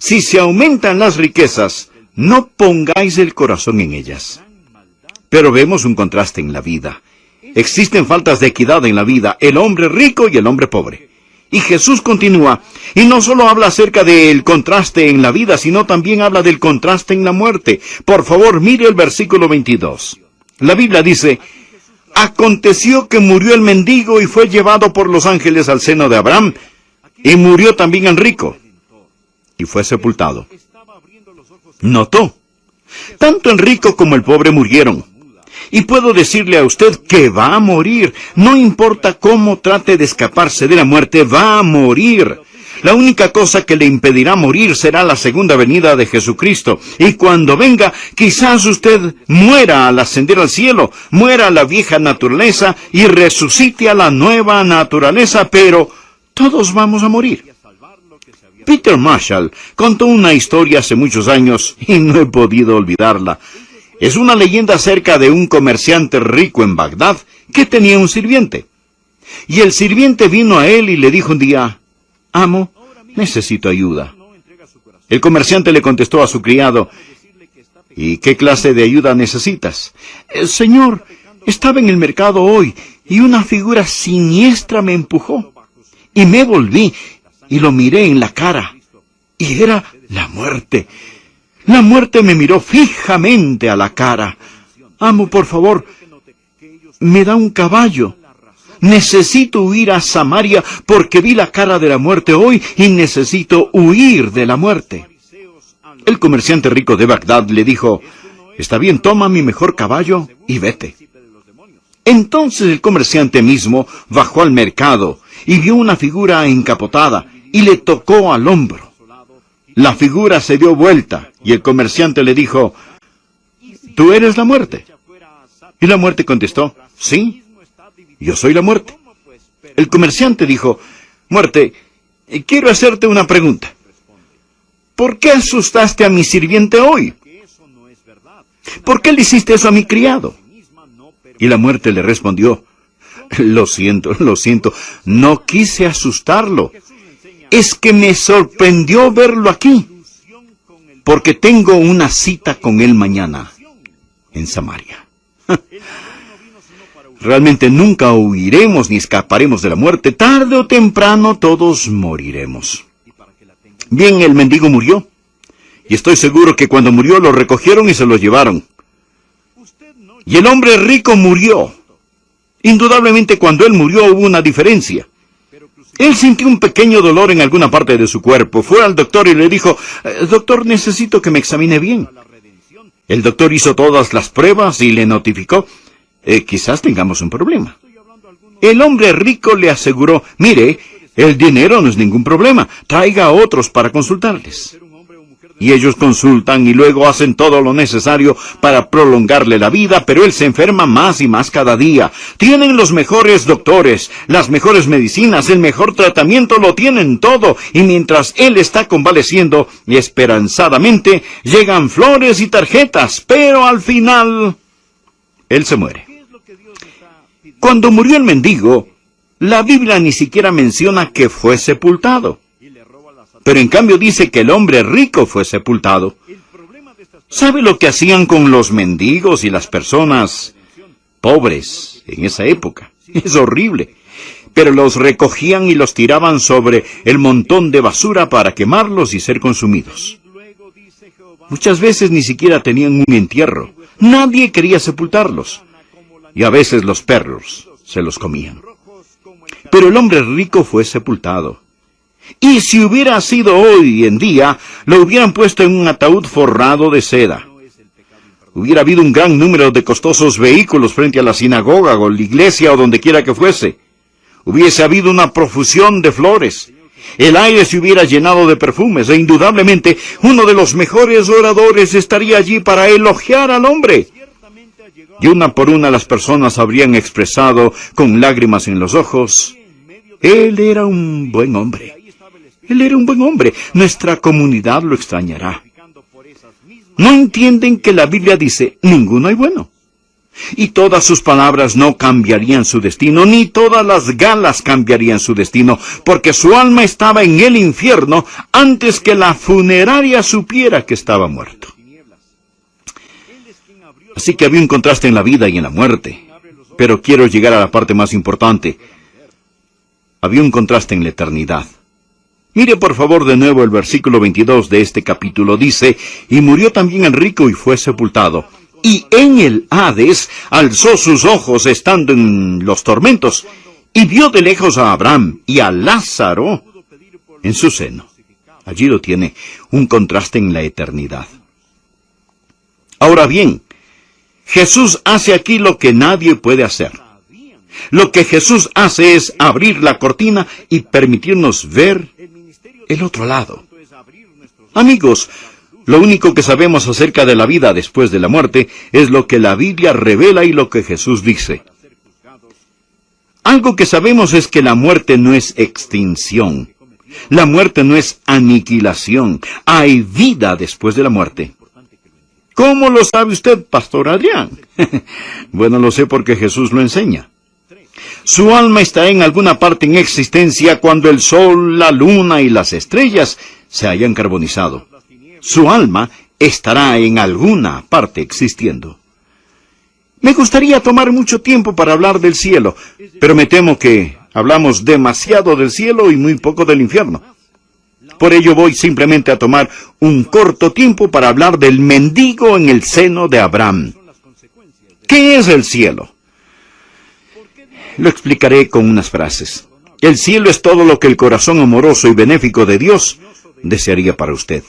Si se aumentan las riquezas, no pongáis el corazón en ellas. Pero vemos un contraste en la vida. Existen faltas de equidad en la vida, el hombre rico y el hombre pobre. Y Jesús continúa, y no solo habla acerca del contraste en la vida, sino también habla del contraste en la muerte. Por favor, mire el versículo 22. La Biblia dice, aconteció que murió el mendigo y fue llevado por los ángeles al seno de Abraham, y murió también el rico, y fue sepultado. ¿Notó? Tanto el rico como el pobre murieron. Y puedo decirle a usted que va a morir. No importa cómo trate de escaparse de la muerte, va a morir. La única cosa que le impedirá morir será la segunda venida de Jesucristo. Y cuando venga, quizás usted muera al ascender al cielo, muera a la vieja naturaleza y resucite a la nueva naturaleza, pero todos vamos a morir. Peter Marshall contó una historia hace muchos años y no he podido olvidarla. Es una leyenda acerca de un comerciante rico en Bagdad que tenía un sirviente. Y el sirviente vino a él y le dijo un día, amo, necesito ayuda. El comerciante le contestó a su criado, ¿y qué clase de ayuda necesitas? Señor, estaba en el mercado hoy y una figura siniestra me empujó. Y me volví y lo miré en la cara. Y era la muerte. La muerte me miró fijamente a la cara. Amo, por favor, me da un caballo. Necesito huir a Samaria porque vi la cara de la muerte hoy y necesito huir de la muerte. El comerciante rico de Bagdad le dijo, está bien, toma mi mejor caballo y vete. Entonces el comerciante mismo bajó al mercado y vio una figura encapotada y le tocó al hombro. La figura se dio vuelta y el comerciante le dijo, ¿tú eres la muerte? Y la muerte contestó, sí, yo soy la muerte. El comerciante dijo, muerte, quiero hacerte una pregunta. ¿Por qué asustaste a mi sirviente hoy? ¿Por qué le hiciste eso a mi criado? Y la muerte le respondió, lo siento, no quise asustarlo. Es que me sorprendió verlo aquí, porque tengo una cita con él mañana, en Samaria. Realmente nunca huiremos ni escaparemos de la muerte. Tarde o temprano todos moriremos. Bien, el mendigo murió, y estoy seguro que cuando murió lo recogieron y se lo llevaron. Y el hombre rico murió. Indudablemente cuando él murió hubo una diferencia. Él sintió un pequeño dolor en alguna parte de su cuerpo. Fue al doctor y le dijo, doctor, necesito que me examine bien. El doctor hizo todas las pruebas y le notificó, quizás tengamos un problema. El hombre rico le aseguró, mire, el dinero no es ningún problema, traiga a otros para consultarles. Y ellos consultan y luego hacen todo lo necesario para prolongarle la vida, pero él se enferma más y más cada día. Tienen los mejores doctores, las mejores medicinas, el mejor tratamiento, lo tienen todo. Y mientras él está convaleciendo, esperanzadamente, llegan flores y tarjetas, pero al final, él se muere. Cuando murió el mendigo, la Biblia ni siquiera menciona que fue sepultado. Pero en cambio dice que el hombre rico fue sepultado. ¿Sabe lo que hacían con los mendigos y las personas pobres en esa época? Es horrible. Pero los recogían y los tiraban sobre el montón de basura para quemarlos y ser consumidos. Muchas veces ni siquiera tenían un entierro. Nadie quería sepultarlos. Y a veces los perros se los comían. Pero el hombre rico fue sepultado. Y si hubiera sido hoy en día, lo hubieran puesto en un ataúd forrado de seda. Hubiera habido un gran número de costosos vehículos frente a la sinagoga o la iglesia o donde quiera que fuese. Hubiese habido una profusión de flores. El aire se hubiera llenado de perfumes e indudablemente uno de los mejores oradores estaría allí para elogiar al hombre. Y una por una las personas habrían expresado con lágrimas en los ojos, él era un buen hombre. Él era un buen hombre. Nuestra comunidad lo extrañará. No entienden que la Biblia dice, ninguno hay bueno. Y todas sus palabras no cambiarían su destino, ni todas las galas cambiarían su destino, porque su alma estaba en el infierno antes que la funeraria supiera que estaba muerto. Así que había un contraste en la vida y en la muerte. Pero quiero llegar a la parte más importante. Había un contraste en la eternidad. Mire por favor de nuevo el versículo 22 de este capítulo. Dice, y murió también el rico y fue sepultado. Y en el Hades alzó sus ojos estando en los tormentos, y vio de lejos a Abraham y a Lázaro en su seno. Allí lo tiene, un contraste en la eternidad. Ahora bien, Jesús hace aquí lo que nadie puede hacer. Lo que Jesús hace es abrir la cortina y permitirnos ver el otro lado. Amigos, lo único que sabemos acerca de la vida después de la muerte es lo que la Biblia revela y lo que Jesús dice. Algo que sabemos es que la muerte no es extinción. La muerte no es aniquilación. Hay vida después de la muerte. ¿Cómo lo sabe usted, Pastor Adrián? Bueno, lo sé porque Jesús lo enseña. Su alma está en alguna parte en existencia cuando el sol, la luna y las estrellas se hayan carbonizado. Su alma estará en alguna parte existiendo. Me gustaría tomar mucho tiempo para hablar del cielo, pero me temo que hablamos demasiado del cielo y muy poco del infierno. Por ello voy simplemente a tomar un corto tiempo para hablar del mendigo en el seno de Abraham. ¿Qué es el cielo? Lo explicaré con unas frases. El cielo es todo lo que el corazón amoroso y benéfico de Dios desearía para usted.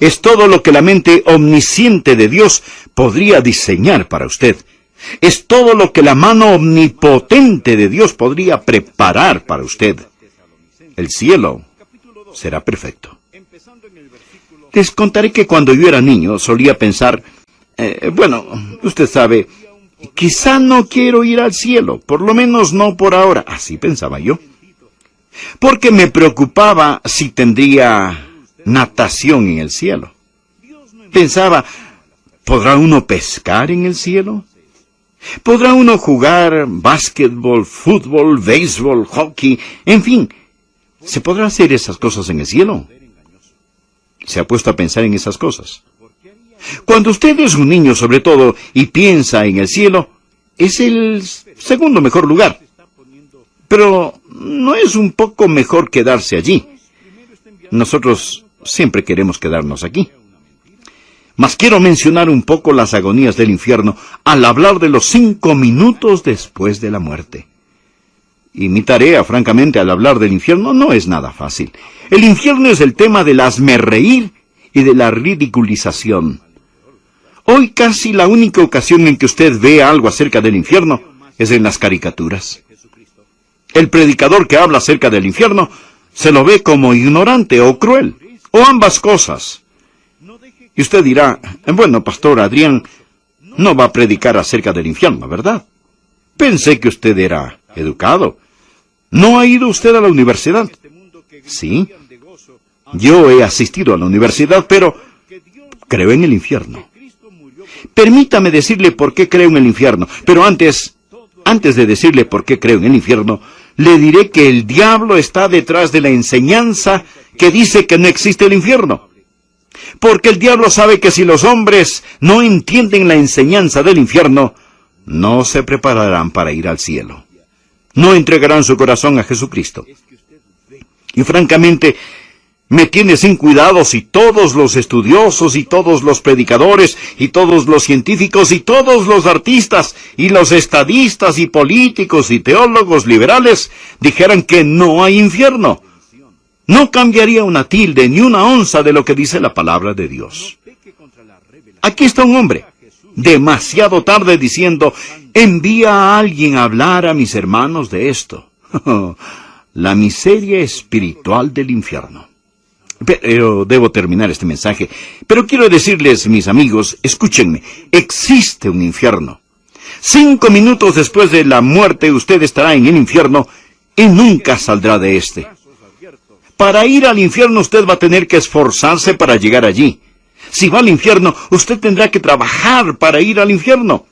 Es todo lo que la mente omnisciente de Dios podría diseñar para usted. Es todo lo que la mano omnipotente de Dios podría preparar para usted. El cielo será perfecto. Les contaré que cuando yo era niño solía pensar, usted sabe, quizá no quiero ir al cielo, por lo menos no por ahora. Así pensaba yo. Porque me preocupaba si tendría natación en el cielo. Pensaba, ¿podrá uno pescar en el cielo? ¿Podrá uno jugar básquetbol, fútbol, béisbol, hockey? En fin, ¿se podrá hacer esas cosas en el cielo? ¿Se ha puesto a pensar en esas cosas? Cuando usted es un niño, sobre todo, y piensa en el cielo, es el segundo mejor lugar. Pero ¿no es un poco mejor quedarse allí? Nosotros siempre queremos quedarnos aquí. Mas quiero mencionar un poco las agonías del infierno al hablar de los 5 minutos después de la muerte. Y mi tarea, francamente, al hablar del infierno no es nada fácil. El infierno es el tema del hazmerreír y de la ridiculización. Hoy casi la única ocasión en que usted ve algo acerca del infierno es en las caricaturas. El predicador que habla acerca del infierno se lo ve como ignorante o cruel, o ambas cosas. Y usted dirá, bueno, Pastor Adrián no va a predicar acerca del infierno, ¿verdad? Pensé que usted era educado. ¿No ha ido usted a la universidad? Sí. Yo he asistido a la universidad, pero creo en el infierno. Permítame decirle por qué creo en el infierno, pero antes de decirle por qué creo en el infierno, le diré que el diablo está detrás de la enseñanza que dice que no existe el infierno. Porque el diablo sabe que si los hombres no entienden la enseñanza del infierno, no se prepararán para ir al cielo. No entregarán su corazón a Jesucristo. Y francamente, me tiene sin cuidado si todos los estudiosos y todos los predicadores y todos los científicos y todos los artistas y los estadistas y políticos y teólogos liberales dijeran que no hay infierno. No cambiaría una tilde ni una onza de lo que dice la palabra de Dios. Aquí está un hombre, demasiado tarde diciendo, envía a alguien a hablar a mis hermanos de esto. La miseria espiritual del infierno. Pero debo terminar este mensaje. Pero quiero decirles, mis amigos, escúchenme, existe un infierno. 5 minutos después de la muerte usted estará en el infierno y nunca saldrá de este. Para ir al infierno usted va a tener que esforzarse para llegar allí. Si va al infierno, usted tendrá que trabajar para ir al infierno.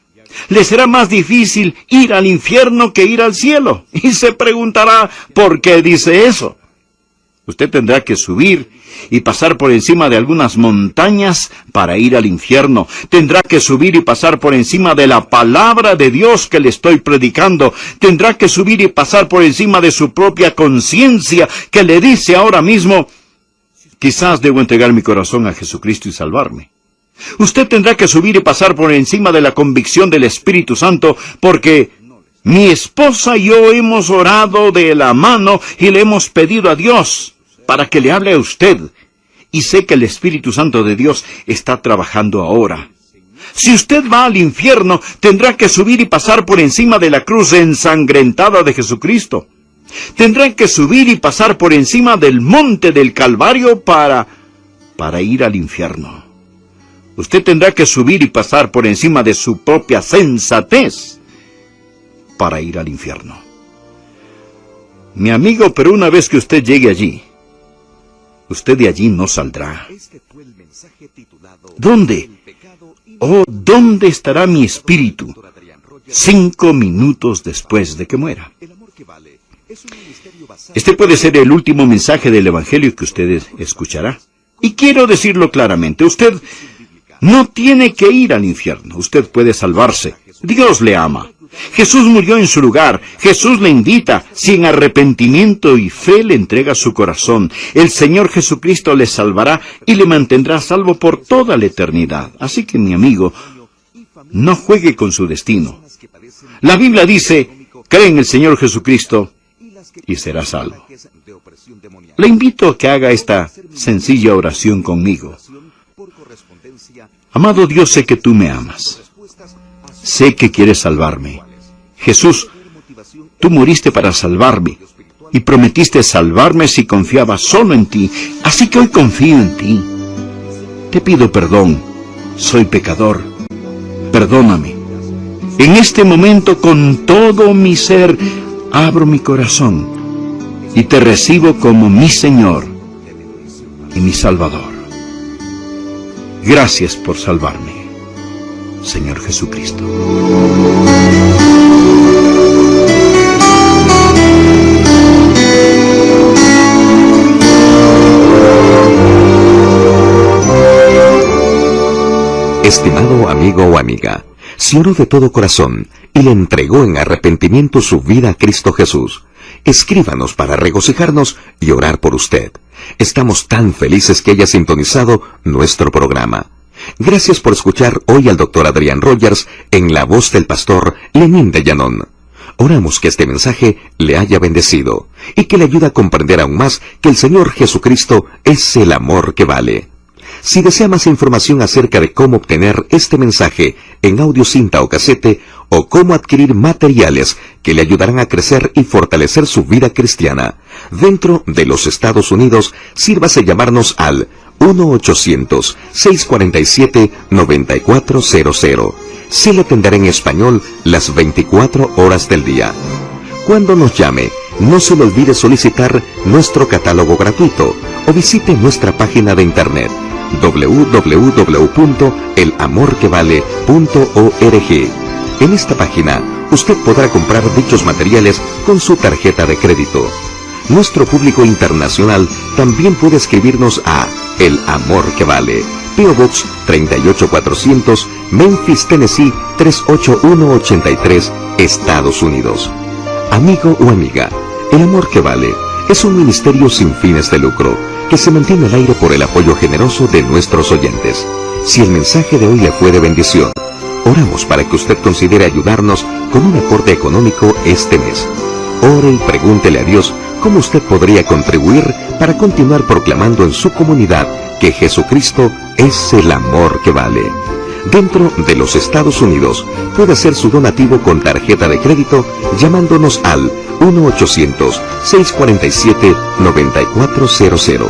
Le será más difícil ir al infierno que ir al cielo. Y se preguntará, ¿por qué dice eso? Usted tendrá que subir y pasar por encima de algunas montañas para ir al infierno. Tendrá que subir y pasar por encima de la palabra de Dios que le estoy predicando. Tendrá que subir y pasar por encima de su propia conciencia que le dice ahora mismo, quizás debo entregar mi corazón a Jesucristo y salvarme. Usted tendrá que subir y pasar por encima de la convicción del Espíritu Santo, porque mi esposa y yo hemos orado de la mano y le hemos pedido a Dios para que le hable a usted. Y sé que el Espíritu Santo de Dios está trabajando ahora. Si usted va al infierno, tendrá que subir y pasar por encima de la cruz ensangrentada de Jesucristo. Tendrá que subir y pasar por encima del monte del Calvario para ir al infierno. Usted tendrá que subir y pasar por encima de su propia sensatez para ir al infierno. Mi amigo, pero una vez que usted llegue allí, usted de allí no saldrá. ¿Dónde? Oh, ¿dónde estará mi espíritu 5 minutos después de que muera? Este puede ser el último mensaje del Evangelio que usted escuchará. Y quiero decirlo claramente, usted no tiene que ir al infierno. Usted puede salvarse. Dios le ama. Jesús murió en su lugar. Jesús le invita. Si en arrepentimiento y fe le entrega su corazón, el Señor Jesucristo le salvará y le mantendrá salvo por toda la eternidad. Así que, mi amigo, no juegue con su destino. La Biblia dice, cree en el Señor Jesucristo y será salvo. Le invito a que haga esta sencilla oración conmigo. Amado Dios, sé que tú me amas. Sé que quieres salvarme. Jesús, tú moriste para salvarme y prometiste salvarme si confiaba solo en ti. Así que hoy confío en ti. Te pido perdón. Soy pecador. Perdóname. En este momento, con todo mi ser, abro mi corazón y te recibo como mi Señor y mi Salvador. Gracias por salvarme, Señor Jesucristo. Estimado amigo o amiga, si oró de todo corazón y le entregó en arrepentimiento su vida a Cristo Jesús, escríbanos para regocijarnos y orar por usted. Estamos tan felices que haya sintonizado nuestro programa. Gracias por escuchar hoy al Dr. Adrián Rogers en la voz del pastor Lenín de Llanón. Oramos que este mensaje le haya bendecido y que le ayude a comprender aún más que el Señor Jesucristo es el amor que vale. Si desea más información acerca de cómo obtener este mensaje en audio cinta o casete, o cómo adquirir materiales que le ayudarán a crecer y fortalecer su vida cristiana dentro de los Estados Unidos, sírvase llamarnos al 1-800-647-9400. Se le atenderá en español las 24 horas del día. Cuando nos llame, no se le olvide solicitar nuestro catálogo gratuito o visite nuestra página de internet www.elamorquevale.org. En esta página, usted podrá comprar dichos materiales con su tarjeta de crédito. Nuestro público internacional también puede escribirnos a El Amor que Vale, P.O. Box 38400, Memphis, Tennessee 38183, Estados Unidos. Amigo o amiga, El Amor que Vale es un ministerio sin fines de lucro que se mantiene al aire por el apoyo generoso de nuestros oyentes. Si el mensaje de hoy le fue de bendición, oramos para que usted considere ayudarnos con un aporte económico este mes. Ore y pregúntele a Dios cómo usted podría contribuir para continuar proclamando en su comunidad que Jesucristo es el amor que vale. Dentro de los Estados Unidos, puede hacer su donativo con tarjeta de crédito llamándonos al 1-800-647-9400.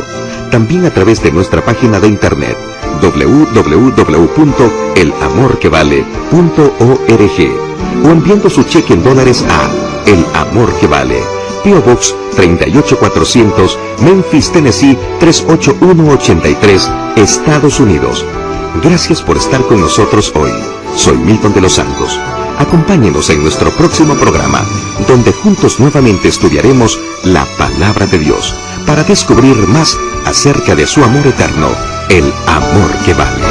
También a través de nuestra página de internet www.elamorquevale.org o enviando su cheque en dólares a El Amor que Vale, P.O. Box 38400, Memphis, Tennessee 38183, Estados Unidos. Gracias por estar con nosotros hoy. Soy Milton de los Santos. Acompáñenos en nuestro próximo programa, donde juntos nuevamente estudiaremos la Palabra de Dios para descubrir más acerca de su amor eterno, el amor que vale.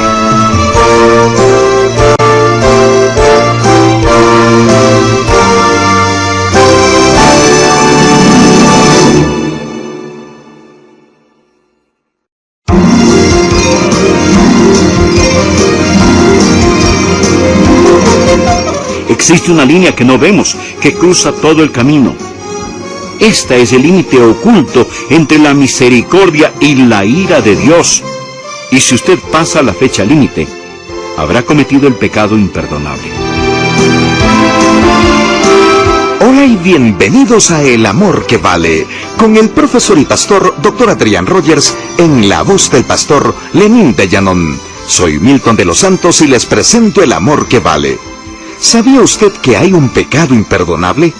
Existe una línea que no vemos, que cruza todo el camino. Esta es el límite oculto entre la misericordia y la ira de Dios. Y si usted pasa la fecha límite, habrá cometido el pecado imperdonable. Hola y bienvenidos a El Amor que Vale, con el profesor y pastor Dr. Adrián Rogers, en la voz del pastor Lenín de Llanón. Soy Milton de los Santos y les presento El Amor que Vale. ¿Sabía usted que hay un pecado imperdonable?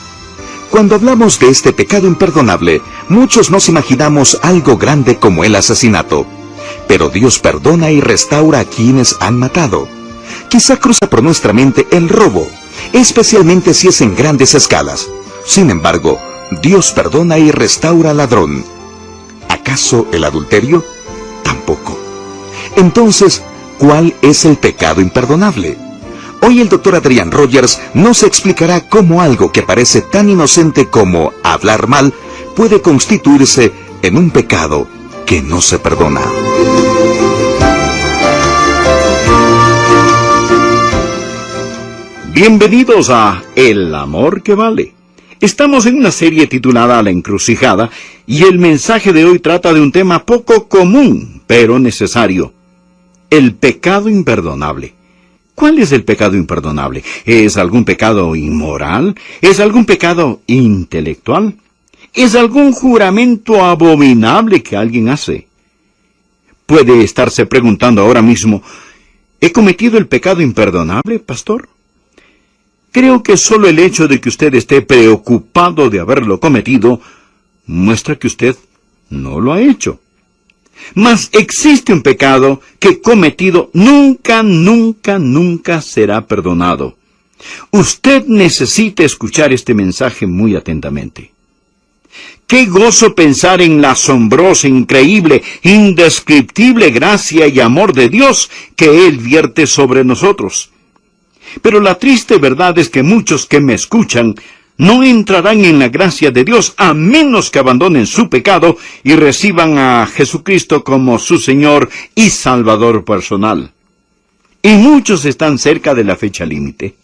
Cuando hablamos de este pecado imperdonable, muchos nos imaginamos algo grande como el asesinato. Pero Dios perdona y restaura a quienes han matado. Quizá cruza por nuestra mente el robo, especialmente si es en grandes escalas. Sin embargo, Dios perdona y restaura al ladrón. ¿Acaso el adulterio? Tampoco. Entonces, ¿cuál es el pecado imperdonable? Hoy el Dr. Adrián Rogers nos explicará cómo algo que parece tan inocente como hablar mal puede constituirse en un pecado que no se perdona. Bienvenidos a El Amor que Vale. Estamos en una serie titulada La Encrucijada y el mensaje de hoy trata de un tema poco común, pero necesario: el pecado imperdonable. ¿Cuál es el pecado imperdonable? ¿Es algún pecado inmoral? ¿Es algún pecado intelectual? ¿Es algún juramento abominable que alguien hace? Puede estarse preguntando ahora mismo: ¿he cometido el pecado imperdonable, pastor? Creo que solo el hecho de que usted esté preocupado de haberlo cometido muestra que usted no lo ha hecho. Mas existe un pecado que cometido nunca será perdonado. Usted necesita escuchar este mensaje muy atentamente. Qué gozo pensar en la asombrosa, increíble, indescriptible gracia y amor de Dios que Él vierte sobre nosotros. Pero la triste verdad es que muchos que me escuchan no entrarán en la gracia de Dios a menos que abandonen su pecado y reciban a Jesucristo como su Señor y Salvador personal. Y muchos están cerca de la fecha límite.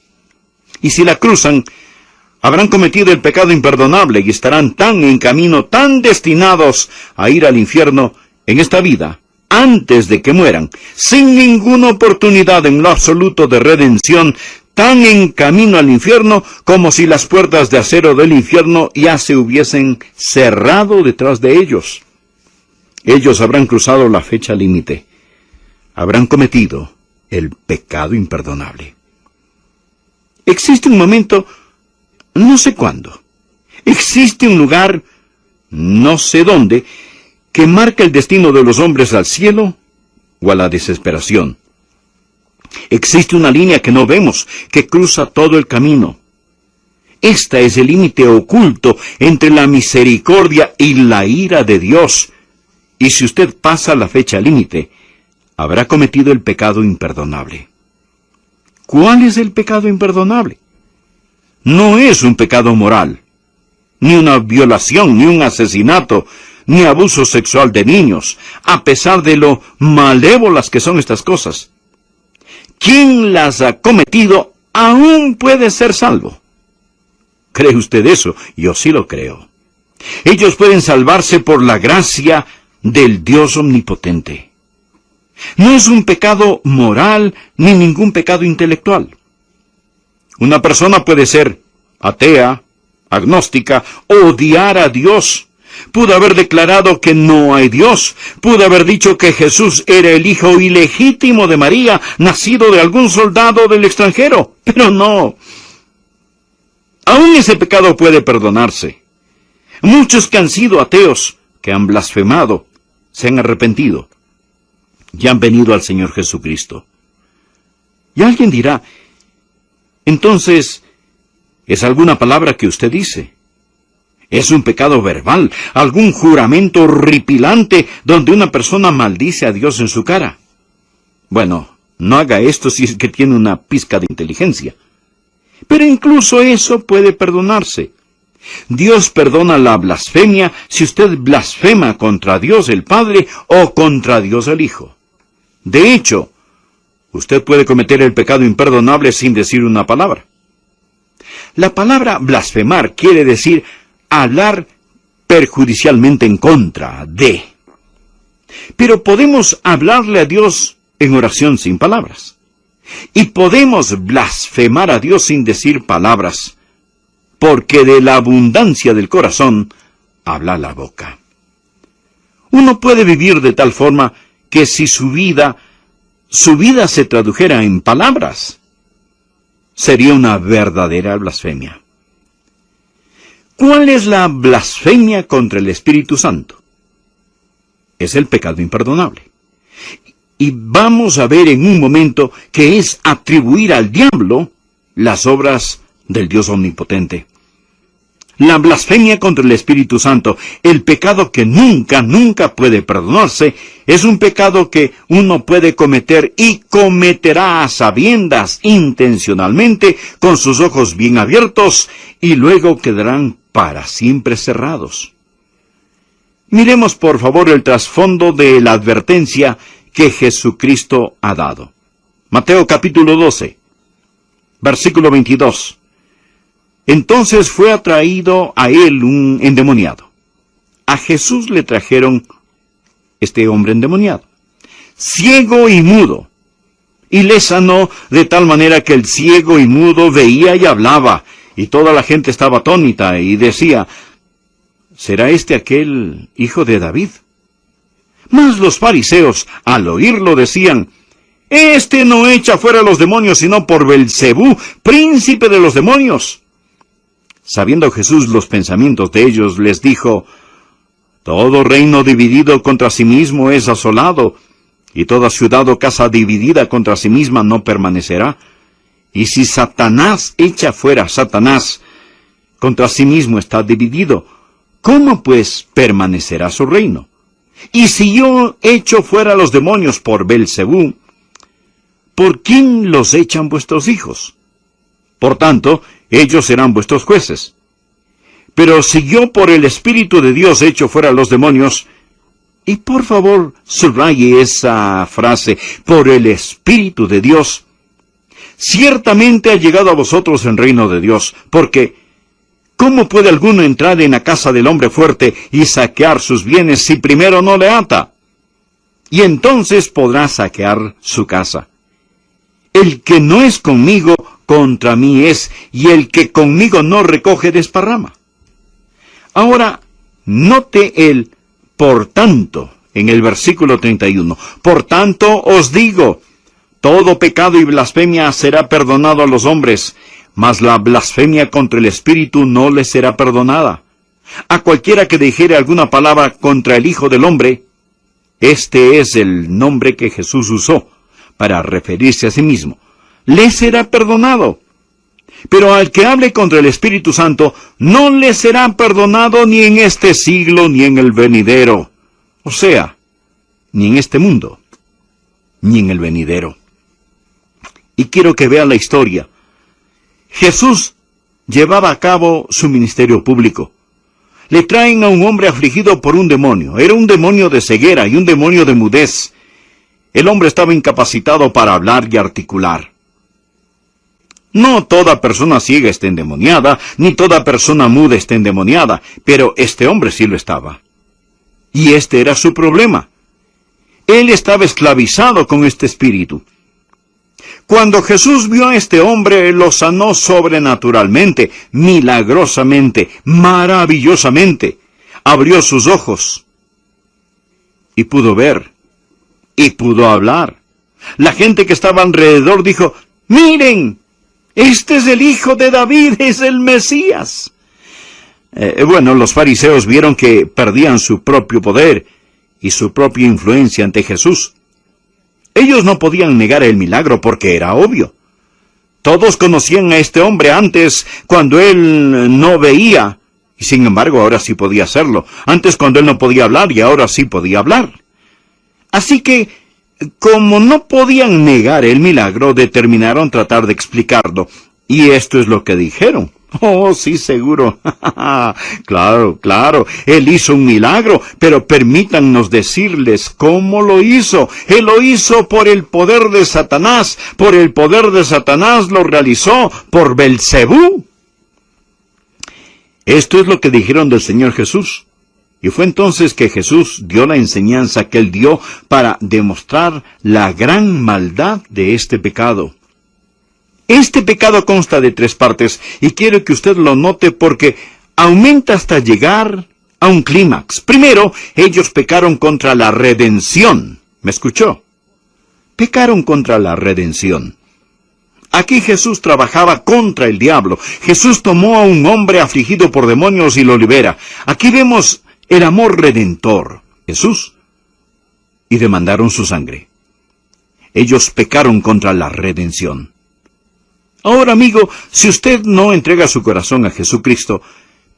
Y si la cruzan, habrán cometido el pecado imperdonable y estarán tan en camino, tan destinados a ir al infierno en esta vida, antes de que mueran, sin ninguna oportunidad en lo absoluto de redención, tan en camino al infierno como si las puertas de acero del infierno ya se hubiesen cerrado detrás de ellos. Ellos habrán cruzado la fecha límite. Habrán cometido el pecado imperdonable. Existe un momento, no sé cuándo. Existe un lugar, no sé dónde, que marca el destino de los hombres al cielo o a la desesperación. Existe una línea que no vemos, que cruza todo el camino. Esta es el límite oculto entre la misericordia y la ira de Dios. Y si usted pasa la fecha límite, habrá cometido el pecado imperdonable. ¿Cuál es el pecado imperdonable? No es un pecado moral, ni una violación, ni un asesinato, ni abuso sexual de niños, a pesar de lo malévolas que son estas cosas. Quien las ha cometido aún puede ser salvo. ¿Cree usted eso? Yo sí lo creo. Ellos pueden salvarse por la gracia del Dios omnipotente. No es un pecado moral ni ningún pecado intelectual. Una persona puede ser atea, agnóstica, odiar a Dios. Pudo haber declarado que no hay Dios. Pudo haber dicho que Jesús era el hijo ilegítimo de María, nacido de algún soldado del extranjero. Pero no. Aún ese pecado puede perdonarse. Muchos que han sido ateos, que han blasfemado, se han arrepentido y han venido al Señor Jesucristo. Y alguien dirá: Entonces, ¿es alguna palabra que usted dice? ¿Es un pecado verbal, algún juramento horripilante donde una persona maldice a Dios en su cara? Bueno, no haga esto si es que tiene una pizca de inteligencia. Pero incluso eso puede perdonarse. Dios perdona la blasfemia si usted blasfema contra Dios el Padre o contra Dios el Hijo. De hecho, usted puede cometer el pecado imperdonable sin decir una palabra. La palabra blasfemar quiere decir hablar perjudicialmente en contra de. Pero podemos hablarle a Dios en oración sin palabras. Y podemos blasfemar a Dios sin decir palabras, porque de la abundancia del corazón habla la boca. Uno puede vivir de tal forma que si su vida se tradujera en palabras, sería una verdadera blasfemia. ¿Cuál es la blasfemia contra el Espíritu Santo? Es el pecado imperdonable. Y vamos a ver en un momento que es atribuir al diablo las obras del Dios omnipotente. La blasfemia contra el Espíritu Santo, el pecado que nunca puede perdonarse, es un pecado que uno puede cometer y cometerá a sabiendas, intencionalmente, con sus ojos bien abiertos, y luego quedarán para siempre cerrados. Miremos por favor el trasfondo de la advertencia que Jesucristo ha dado. Mateo capítulo 12, versículo 22. Entonces fue atraído a él un endemoniado. A Jesús le trajeron este hombre endemoniado, ciego y mudo, y le sanó de tal manera que el ciego y mudo veía y hablaba, y toda la gente estaba atónita y decía, ¿será este aquel hijo de David? Mas los fariseos, al oírlo, decían, este no echa fuera los demonios, sino por Belcebú, príncipe de los demonios. Sabiendo Jesús los pensamientos de ellos, les dijo, todo reino dividido contra sí mismo es asolado, y toda ciudad o casa dividida contra sí misma no permanecerá. Y si Satanás echa fuera a Satanás, contra sí mismo está dividido, ¿cómo pues permanecerá su reino? Y si yo echo fuera los demonios por Belcebú, ¿por quién los echan vuestros hijos? Por tanto, ellos serán vuestros jueces. Pero si yo por el Espíritu de Dios echo fuera los demonios, y por favor subraye esa frase, por el Espíritu de Dios, ciertamente ha llegado a vosotros el reino de Dios, porque ¿cómo puede alguno entrar en la casa del hombre fuerte y saquear sus bienes si primero no le ata? Y entonces podrá saquear su casa. El que no es conmigo, contra mí es, y el que conmigo no recoge, desparrama. Ahora, note el por tanto en el versículo 31. Por tanto os digo, todo pecado y blasfemia será perdonado a los hombres, mas la blasfemia contra el Espíritu no le será perdonada. A cualquiera que dijere alguna palabra contra el Hijo del Hombre, este es el nombre que Jesús usó para referirse a sí mismo, le será perdonado. Pero al que hable contra el Espíritu Santo, no le será perdonado ni en este siglo ni en el venidero. O sea, ni en este mundo, ni en el venidero. Y quiero que vea la historia. Jesús llevaba a cabo su ministerio público. Le traen a un hombre afligido por un demonio. Era un demonio de ceguera y un demonio de mudez. El hombre estaba incapacitado para hablar y articular. No toda persona ciega está endemoniada, ni toda persona muda está endemoniada, pero este hombre sí lo estaba. Y este era su problema. Él estaba esclavizado con este espíritu. Cuando Jesús vio a este hombre, lo sanó sobrenaturalmente, milagrosamente, maravillosamente. Abrió sus ojos y pudo ver, y pudo hablar. La gente que estaba alrededor dijo, ¡miren! Este es el Hijo de David, es el Mesías. Bueno, los fariseos vieron que perdían su propio poder y su propia influencia ante Jesús. Ellos no podían negar el milagro porque era obvio. Todos conocían a este hombre antes, cuando él no veía, y sin embargo ahora sí podía hacerlo. Antes cuando él no podía hablar, y ahora sí podía hablar. Así que, como no podían negar el milagro, determinaron tratar de explicarlo. Y esto es lo que dijeron. Oh, sí, seguro. Claro, él hizo un milagro, pero permítannos decirles cómo lo hizo. Él lo hizo por el poder de Satanás. Por el poder de Satanás lo realizó, por Belcebú. Esto es lo que dijeron del Señor Jesús. Y fue entonces que Jesús dio la enseñanza que él dio para demostrar la gran maldad de este pecado. Este pecado consta de 3 partes, y quiero que usted lo note porque aumenta hasta llegar a un clímax. Primero, ellos pecaron contra la redención. ¿Me escuchó? Pecaron contra la redención. Aquí Jesús trabajaba contra el diablo. Jesús tomó a un hombre afligido por demonios y lo libera. Aquí vemos el amor redentor, Jesús, y demandaron su sangre. Ellos pecaron contra la redención. Ahora, amigo, si usted no entrega su corazón a Jesucristo,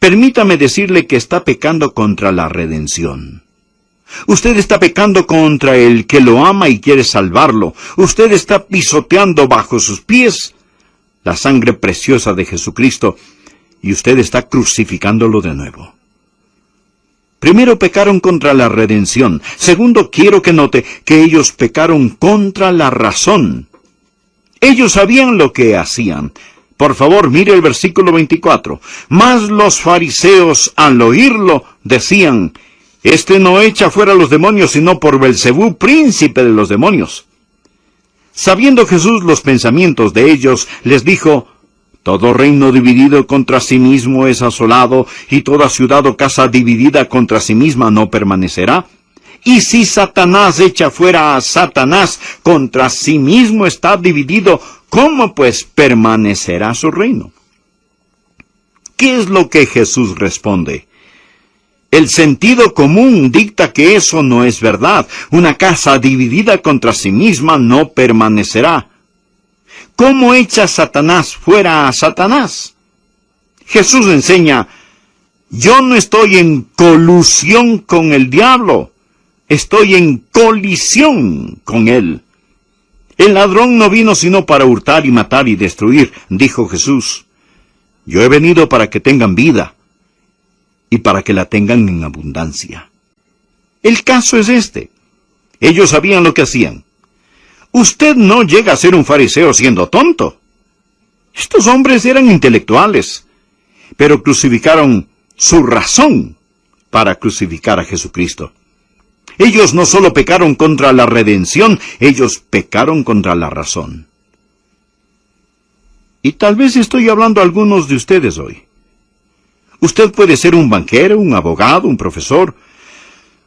permítame decirle que está pecando contra la redención. Usted está pecando contra el que lo ama y quiere salvarlo. Usted está pisoteando bajo sus pies la sangre preciosa de Jesucristo, y usted está crucificándolo de nuevo. Primero pecaron contra la redención. Segundo, quiero que note que ellos pecaron contra la razón. Ellos sabían lo que hacían. Por favor, mire el versículo 24. Mas los fariseos, al oírlo, decían: Este no echa fuera los demonios, sino por Belcebú, príncipe de los demonios. Sabiendo Jesús los pensamientos de ellos, les dijo: Todo reino dividido contra sí mismo es asolado, y toda ciudad o casa dividida contra sí misma no permanecerá. Y si Satanás echa fuera a Satanás, contra sí mismo está dividido, ¿cómo pues permanecerá su reino? ¿Qué es lo que Jesús responde? El sentido común dicta que eso no es verdad. Una casa dividida contra sí misma no permanecerá. ¿Cómo echa Satanás fuera a Satanás? Jesús enseña: yo no estoy en colusión con el diablo. Estoy en colisión con él. El ladrón no vino sino para hurtar y matar y destruir, dijo Jesús. Yo he venido para que tengan vida, y para que la tengan en abundancia. El caso es este. Ellos sabían lo que hacían. Usted no llega a ser un fariseo siendo tonto. Estos hombres eran intelectuales, pero crucificaron su razón para crucificar a Jesucristo. Ellos no solo pecaron contra la redención, ellos pecaron contra la razón. Y tal vez estoy hablando a algunos de ustedes hoy. Usted puede ser un banquero, un abogado, un profesor.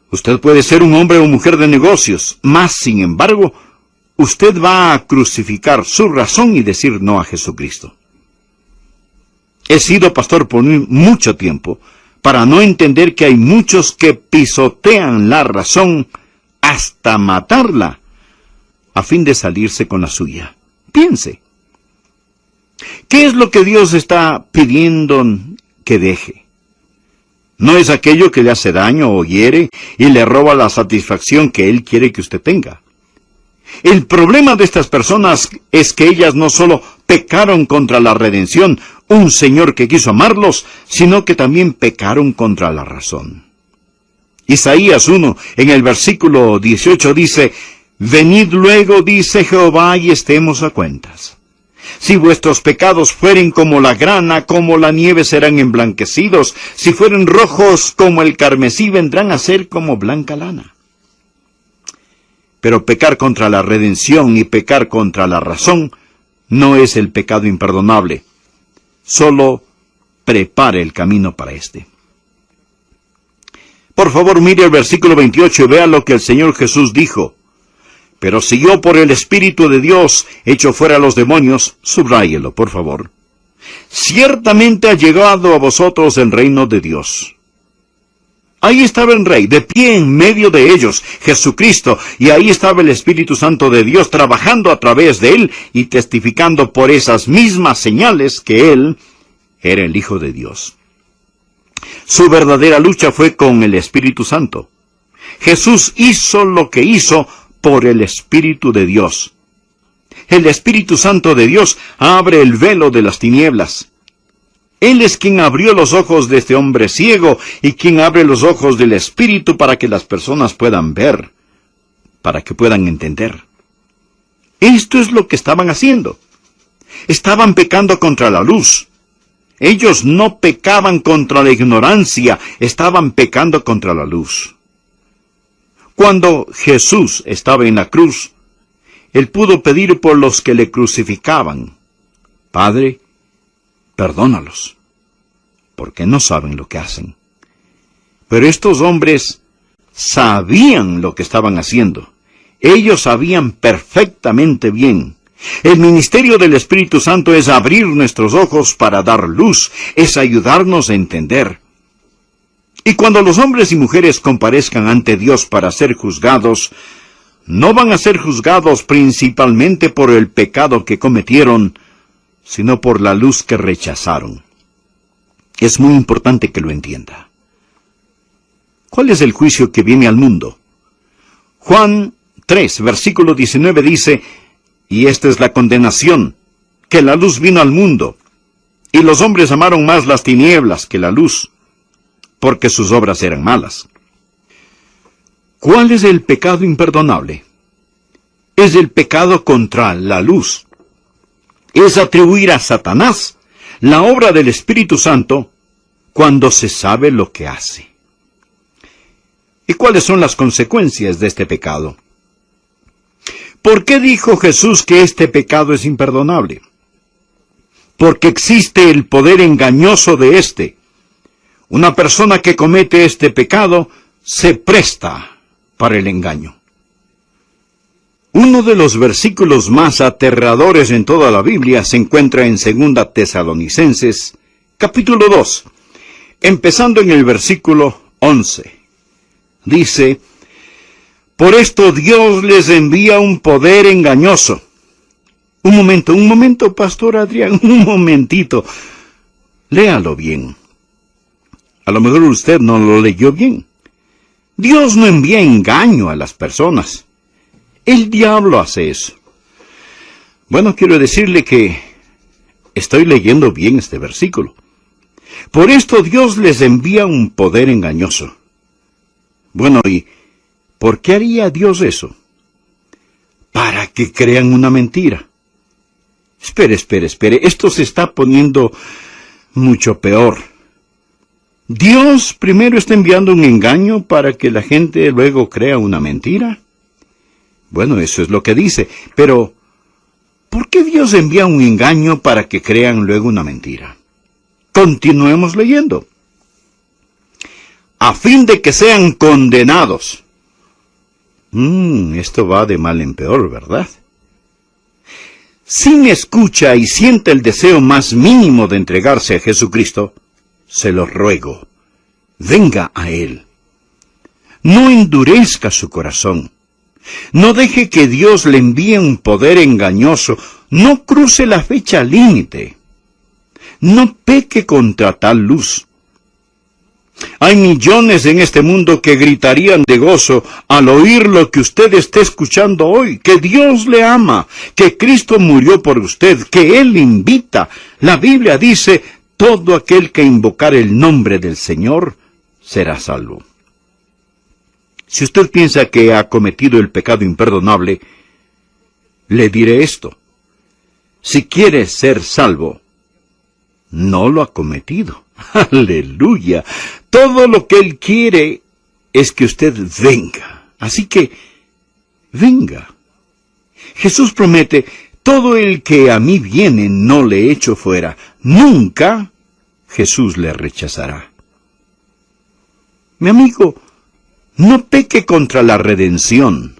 Usted puede ser un hombre o mujer de negocios. Mas, sin embargo, usted va a crucificar su razón y decir no a Jesucristo. He sido pastor por mucho tiempo para no entender que hay muchos que pisotean la razón hasta matarla a fin de salirse con la suya. Piense. ¿Qué es lo que Dios está pidiendo que deje? No es aquello que le hace daño o hiere y le roba la satisfacción que Él quiere que usted tenga. El problema de estas personas es que ellas no solo pecaron contra la redención, un Señor que quiso amarlos, sino que también pecaron contra la razón. Isaías 1, en el versículo 18 dice: Venid luego, dice Jehová, y estemos a cuentas. Si vuestros pecados fueren como la grana, como la nieve serán emblanquecidos. Si fueren rojos como el carmesí, vendrán a ser como blanca lana. Pero pecar contra la redención y pecar contra la razón no es el pecado imperdonable. Solo prepare el camino para este. Por favor, mire el versículo 28 y vea lo que el Señor Jesús dijo. Pero si yo por el Espíritu de Dios echo fuera a los demonios, subráyelo, por favor. Ciertamente ha llegado a vosotros el reino de Dios. Ahí estaba el Rey, de pie en medio de ellos, Jesucristo, y ahí estaba el Espíritu Santo de Dios trabajando a través de él y testificando por esas mismas señales que él era el Hijo de Dios. Su verdadera lucha fue con el Espíritu Santo. Jesús hizo lo que hizo por el Espíritu de Dios. El Espíritu Santo de Dios abre el velo de las tinieblas. Él es quien abrió los ojos de este hombre ciego y quien abre los ojos del Espíritu para que las personas puedan ver, para que puedan entender. Esto es lo que estaban haciendo. Estaban pecando contra la luz. Ellos no pecaban contra la ignorancia, estaban pecando contra la luz. Cuando Jesús estaba en la cruz, Él pudo pedir por los que le crucificaban: Padre, perdónalos, porque no saben lo que hacen. Pero estos hombres sabían lo que estaban haciendo. Ellos sabían perfectamente bien. El ministerio del Espíritu Santo es abrir nuestros ojos para dar luz, es ayudarnos a entender. Y cuando los hombres y mujeres comparezcan ante Dios para ser juzgados, no van a ser juzgados principalmente por el pecado que cometieron, sino por la luz que rechazaron. Es muy importante que lo entienda. ¿Cuál es el juicio que viene al mundo? Juan 3, versículo 19 dice: y esta es la condenación, que la luz vino al mundo, y los hombres amaron más las tinieblas que la luz, porque sus obras eran malas. ¿Cuál es el pecado imperdonable? Es el pecado contra la luz. Es atribuir a Satanás la obra del Espíritu Santo cuando se sabe lo que hace. ¿Y cuáles son las consecuencias de este pecado? ¿Por qué dijo Jesús que este pecado es imperdonable? Porque existe el poder engañoso de éste. Una persona que comete este pecado se presta para el engaño. Uno de los versículos más aterradores en toda la Biblia se encuentra en 2 Tesalonicenses, capítulo 2, empezando en el versículo 11. Dice: por esto Dios les envía un poder engañoso. Un momento, Pastor Adrián, un momentito. Léalo bien. A lo mejor usted no lo leyó bien. Dios no envía engaño a las personas. El diablo hace eso. Bueno, quiero decirle que estoy leyendo bien este versículo. Por esto Dios les envía un poder engañoso. Bueno, ¿y por qué haría Dios eso? Para que crean una mentira. Espere. Esto se está poniendo mucho peor. ¿Dios primero está enviando un engaño para que la gente luego crea una mentira? Bueno, eso es lo que dice. Pero, ¿por qué Dios envía un engaño para que crean luego una mentira? Continuemos leyendo. A fin de que sean condenados. Esto va de mal en peor, ¿verdad? Si me escucha y siente el deseo más mínimo de entregarse a Jesucristo, se lo ruego, venga a Él. No endurezca su corazón. No deje que Dios le envíe un poder engañoso. No cruce la fecha límite. No peque contra tal luz. Hay millones en este mundo que gritarían de gozo al oír lo que usted esté escuchando hoy, que Dios le ama, que Cristo murió por usted, que Él le invita. La Biblia dice: todo aquel que invocar el nombre del Señor será salvo. Si usted piensa que ha cometido el pecado imperdonable, le diré esto: si quiere ser salvo, no lo ha cometido. ¡Aleluya! Todo lo que Él quiere es que usted venga. Así que, venga. Jesús promete: todo el que a mí viene no le echo fuera. Nunca Jesús le rechazará. Mi amigo, no peque contra la redención.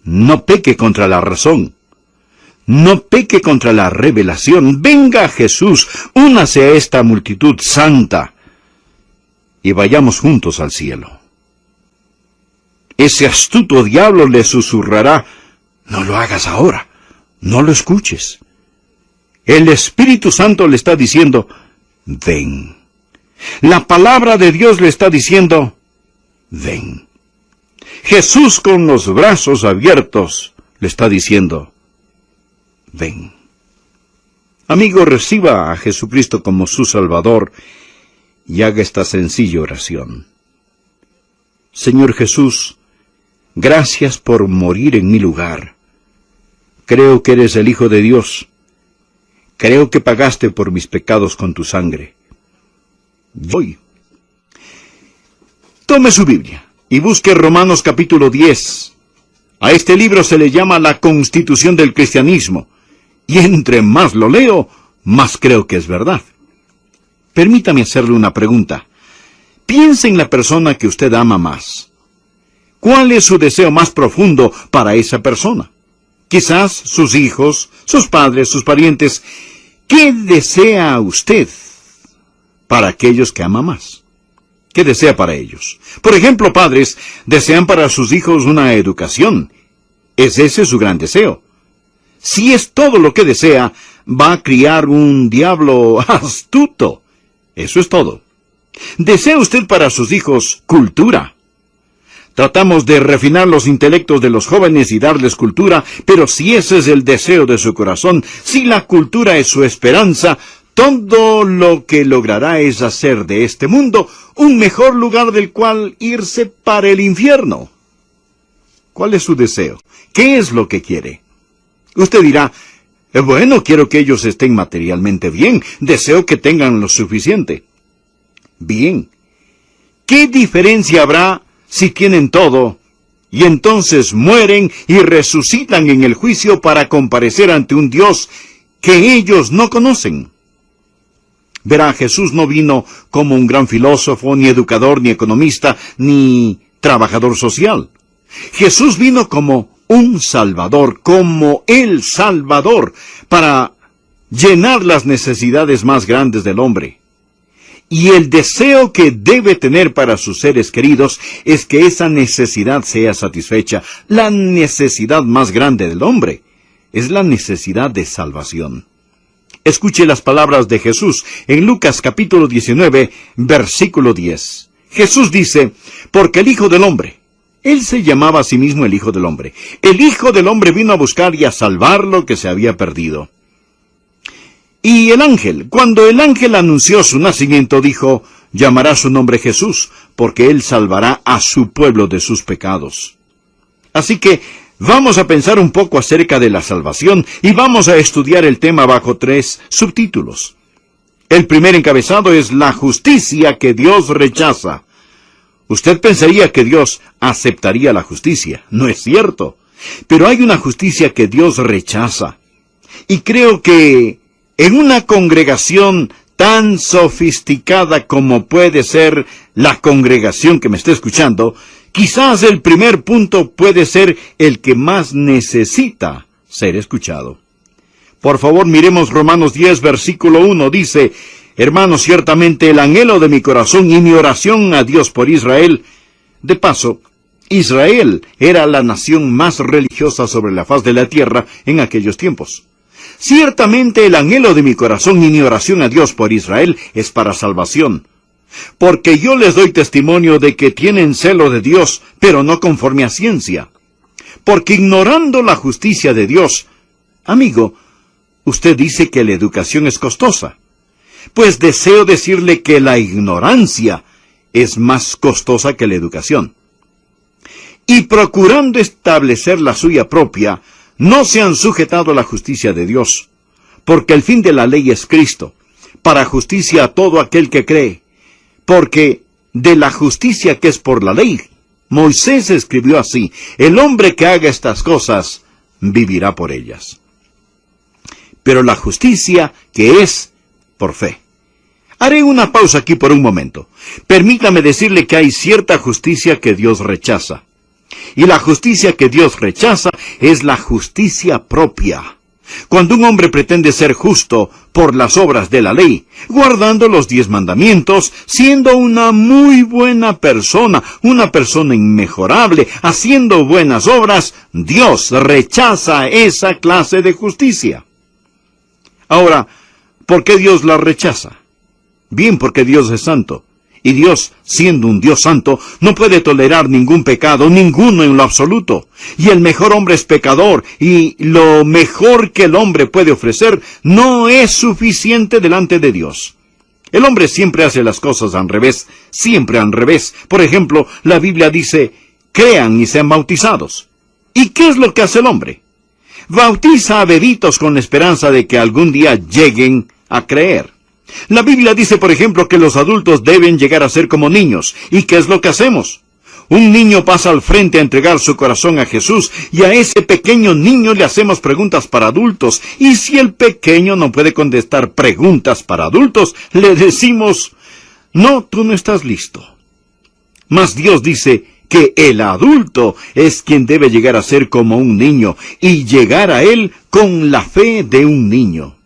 No peque contra la razón. No peque contra la revelación. Venga a Jesús, únase a esta multitud santa. y vayamos juntos al cielo. Ese astuto diablo le susurrará: no lo hagas ahora, no lo escuches. El Espíritu Santo le está diciendo: ven. La palabra de Dios le está diciendo: ven. Jesús, con los brazos abiertos, le está diciendo: ven. Amigo, reciba a Jesucristo como su Salvador y haga esta sencilla oración. Señor Jesús, gracias por morir en mi lugar. Creo que eres el Hijo de Dios. Creo que pagaste por mis pecados con tu sangre. Voy. Tome su Biblia y busque Romanos capítulo 10. A este libro se le llama la Constitución del Cristianismo, y entre más lo leo, más creo que es verdad. Permítame hacerle una pregunta. Piense en la persona que usted ama más. ¿Cuál es su deseo más profundo para esa persona? Quizás sus hijos, sus padres, sus parientes. ¿Qué desea usted para aquellos que ama más? ¿Qué desea para ellos? Por ejemplo, padres desean para sus hijos una educación. ¿Es ese su gran deseo? Si es todo lo que desea, va a criar un diablo astuto. Eso es todo. ¿Desea usted para sus hijos cultura? Tratamos de refinar los intelectos de los jóvenes y darles cultura, pero si ese es el deseo de su corazón, si la cultura es su esperanza, todo lo que logrará es hacer de este mundo un mejor lugar del cual irse para el infierno. ¿Cuál es su deseo? ¿Qué es lo que quiere? Usted dirá: bueno, quiero que ellos estén materialmente bien, deseo que tengan lo suficiente. Bien. ¿Qué diferencia habrá si tienen todo, y entonces mueren y resucitan en el juicio para comparecer ante un Dios que ellos no conocen? Verá, Jesús no vino como un gran filósofo, ni educador, ni economista, ni trabajador social. Jesús vino como un Salvador, como el Salvador, para llenar las necesidades más grandes del hombre. Y el deseo que debe tener para sus seres queridos es que esa necesidad sea satisfecha. La necesidad más grande del hombre es la necesidad de salvación. Escuche las palabras de Jesús en Lucas capítulo 19, versículo 10. Jesús dice: porque el Hijo del Hombre, Él se llamaba a sí mismo el Hijo del Hombre, el Hijo del Hombre vino a buscar y a salvar lo que se había perdido. Y el ángel, cuando el ángel anunció su nacimiento, dijo: llamará su nombre Jesús, porque Él salvará a su pueblo de sus pecados. Así que vamos a pensar un poco acerca de la salvación y vamos a estudiar el tema bajo 3 subtítulos. El primer encabezado es la justicia que Dios rechaza. Usted pensaría que Dios aceptaría la justicia. No es cierto. Pero hay una justicia que Dios rechaza. Y creo que en una congregación tan sofisticada como puede ser la congregación que me está escuchando, quizás el primer punto puede ser el que más necesita ser escuchado. Por favor, miremos Romanos 10, versículo 1. Dice: hermanos, ciertamente el anhelo de mi corazón y mi oración a Dios por Israel. De paso, Israel era la nación más religiosa sobre la faz de la tierra en aquellos tiempos. Ciertamente el anhelo de mi corazón y mi oración a Dios por Israel es para salvación. Porque yo les doy testimonio de que tienen celo de Dios, pero no conforme a ciencia. Porque ignorando la justicia de Dios, amigo, usted dice que la educación es costosa. Pues deseo decirle que la ignorancia es más costosa que la educación. Y procurando establecer la suya propia, no se han sujetado a la justicia de Dios, porque el fin de la ley es Cristo, para justicia a todo aquel que cree. Porque de la justicia que es por la ley, Moisés escribió así: el hombre que haga estas cosas, vivirá por ellas. Pero la justicia que es por fe. Haré una pausa aquí por un momento. Permítame decirle que hay cierta justicia que Dios rechaza. Y la justicia que Dios rechaza es la justicia propia. Cuando un hombre pretende ser justo por las obras de la ley, guardando los 10 mandamientos, siendo una muy buena persona, una persona inmejorable, haciendo buenas obras, Dios rechaza esa clase de justicia. Ahora, ¿por qué Dios la rechaza? Bien, porque Dios es santo. Y Dios, siendo un Dios santo, no puede tolerar ningún pecado, ninguno en lo absoluto. Y el mejor hombre es pecador, y lo mejor que el hombre puede ofrecer no es suficiente delante de Dios. El hombre siempre hace las cosas al revés, siempre al revés. Por ejemplo, la Biblia dice, crean y sean bautizados. ¿Y qué es lo que hace el hombre? Bautiza a bebitos con la esperanza de que algún día lleguen a creer. La Biblia dice, por ejemplo, que los adultos deben llegar a ser como niños. ¿Y qué es lo que hacemos? Un niño pasa al frente a entregar su corazón a Jesús, y a ese pequeño niño le hacemos preguntas para adultos. Y si el pequeño no puede contestar preguntas para adultos, le decimos, no, tú no estás listo. Mas Dios dice que el adulto es quien debe llegar a ser como un niño, y llegar a él con la fe de un niño.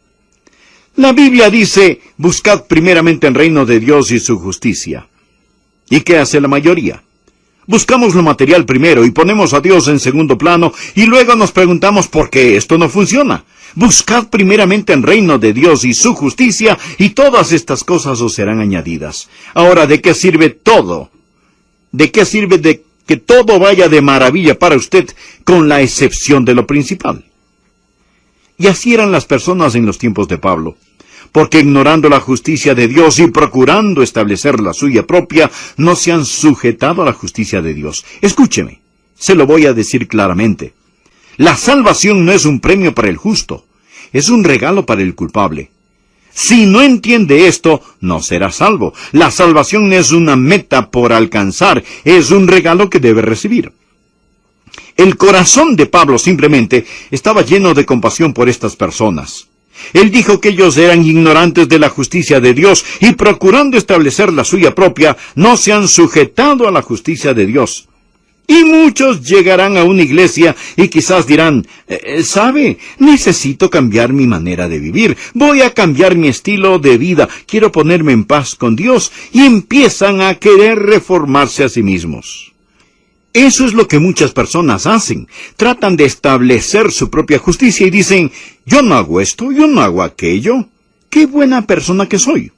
La Biblia dice, buscad primeramente el reino de Dios y su justicia. ¿Y qué hace la mayoría? Buscamos lo material primero y ponemos a Dios en segundo plano, y luego nos preguntamos por qué esto no funciona. Buscad primeramente el reino de Dios y su justicia, y todas estas cosas os serán añadidas. Ahora, ¿de qué sirve todo? ¿De qué sirve de que todo vaya de maravilla para usted, con la excepción de lo principal? Y así eran las personas en los tiempos de Pablo, porque ignorando la justicia de Dios y procurando establecer la suya propia, no se han sujetado a la justicia de Dios. Escúcheme, se lo voy a decir claramente. La salvación no es un premio para el justo, es un regalo para el culpable. Si no entiende esto, no será salvo. La salvación no es una meta por alcanzar, es un regalo que debe recibir. El corazón de Pablo simplemente estaba lleno de compasión por estas personas. Él dijo que ellos eran ignorantes de la justicia de Dios y procurando establecer la suya propia, no se han sujetado a la justicia de Dios. Y muchos llegarán a una iglesia y quizás dirán, ¿sabe? Necesito cambiar mi manera de vivir, voy a cambiar mi estilo de vida, quiero ponerme en paz con Dios, y empiezan a querer reformarse a sí mismos. Eso es lo que muchas personas hacen. Tratan de establecer su propia justicia y dicen, yo no hago esto, yo no hago aquello. ¡Qué buena persona que soy!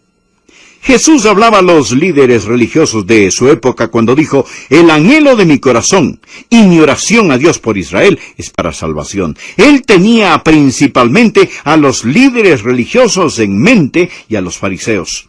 Jesús hablaba a los líderes religiosos de su época cuando dijo, el anhelo de mi corazón y mi oración a Dios por Israel es para salvación. Él tenía principalmente a los líderes religiosos en mente y a los fariseos.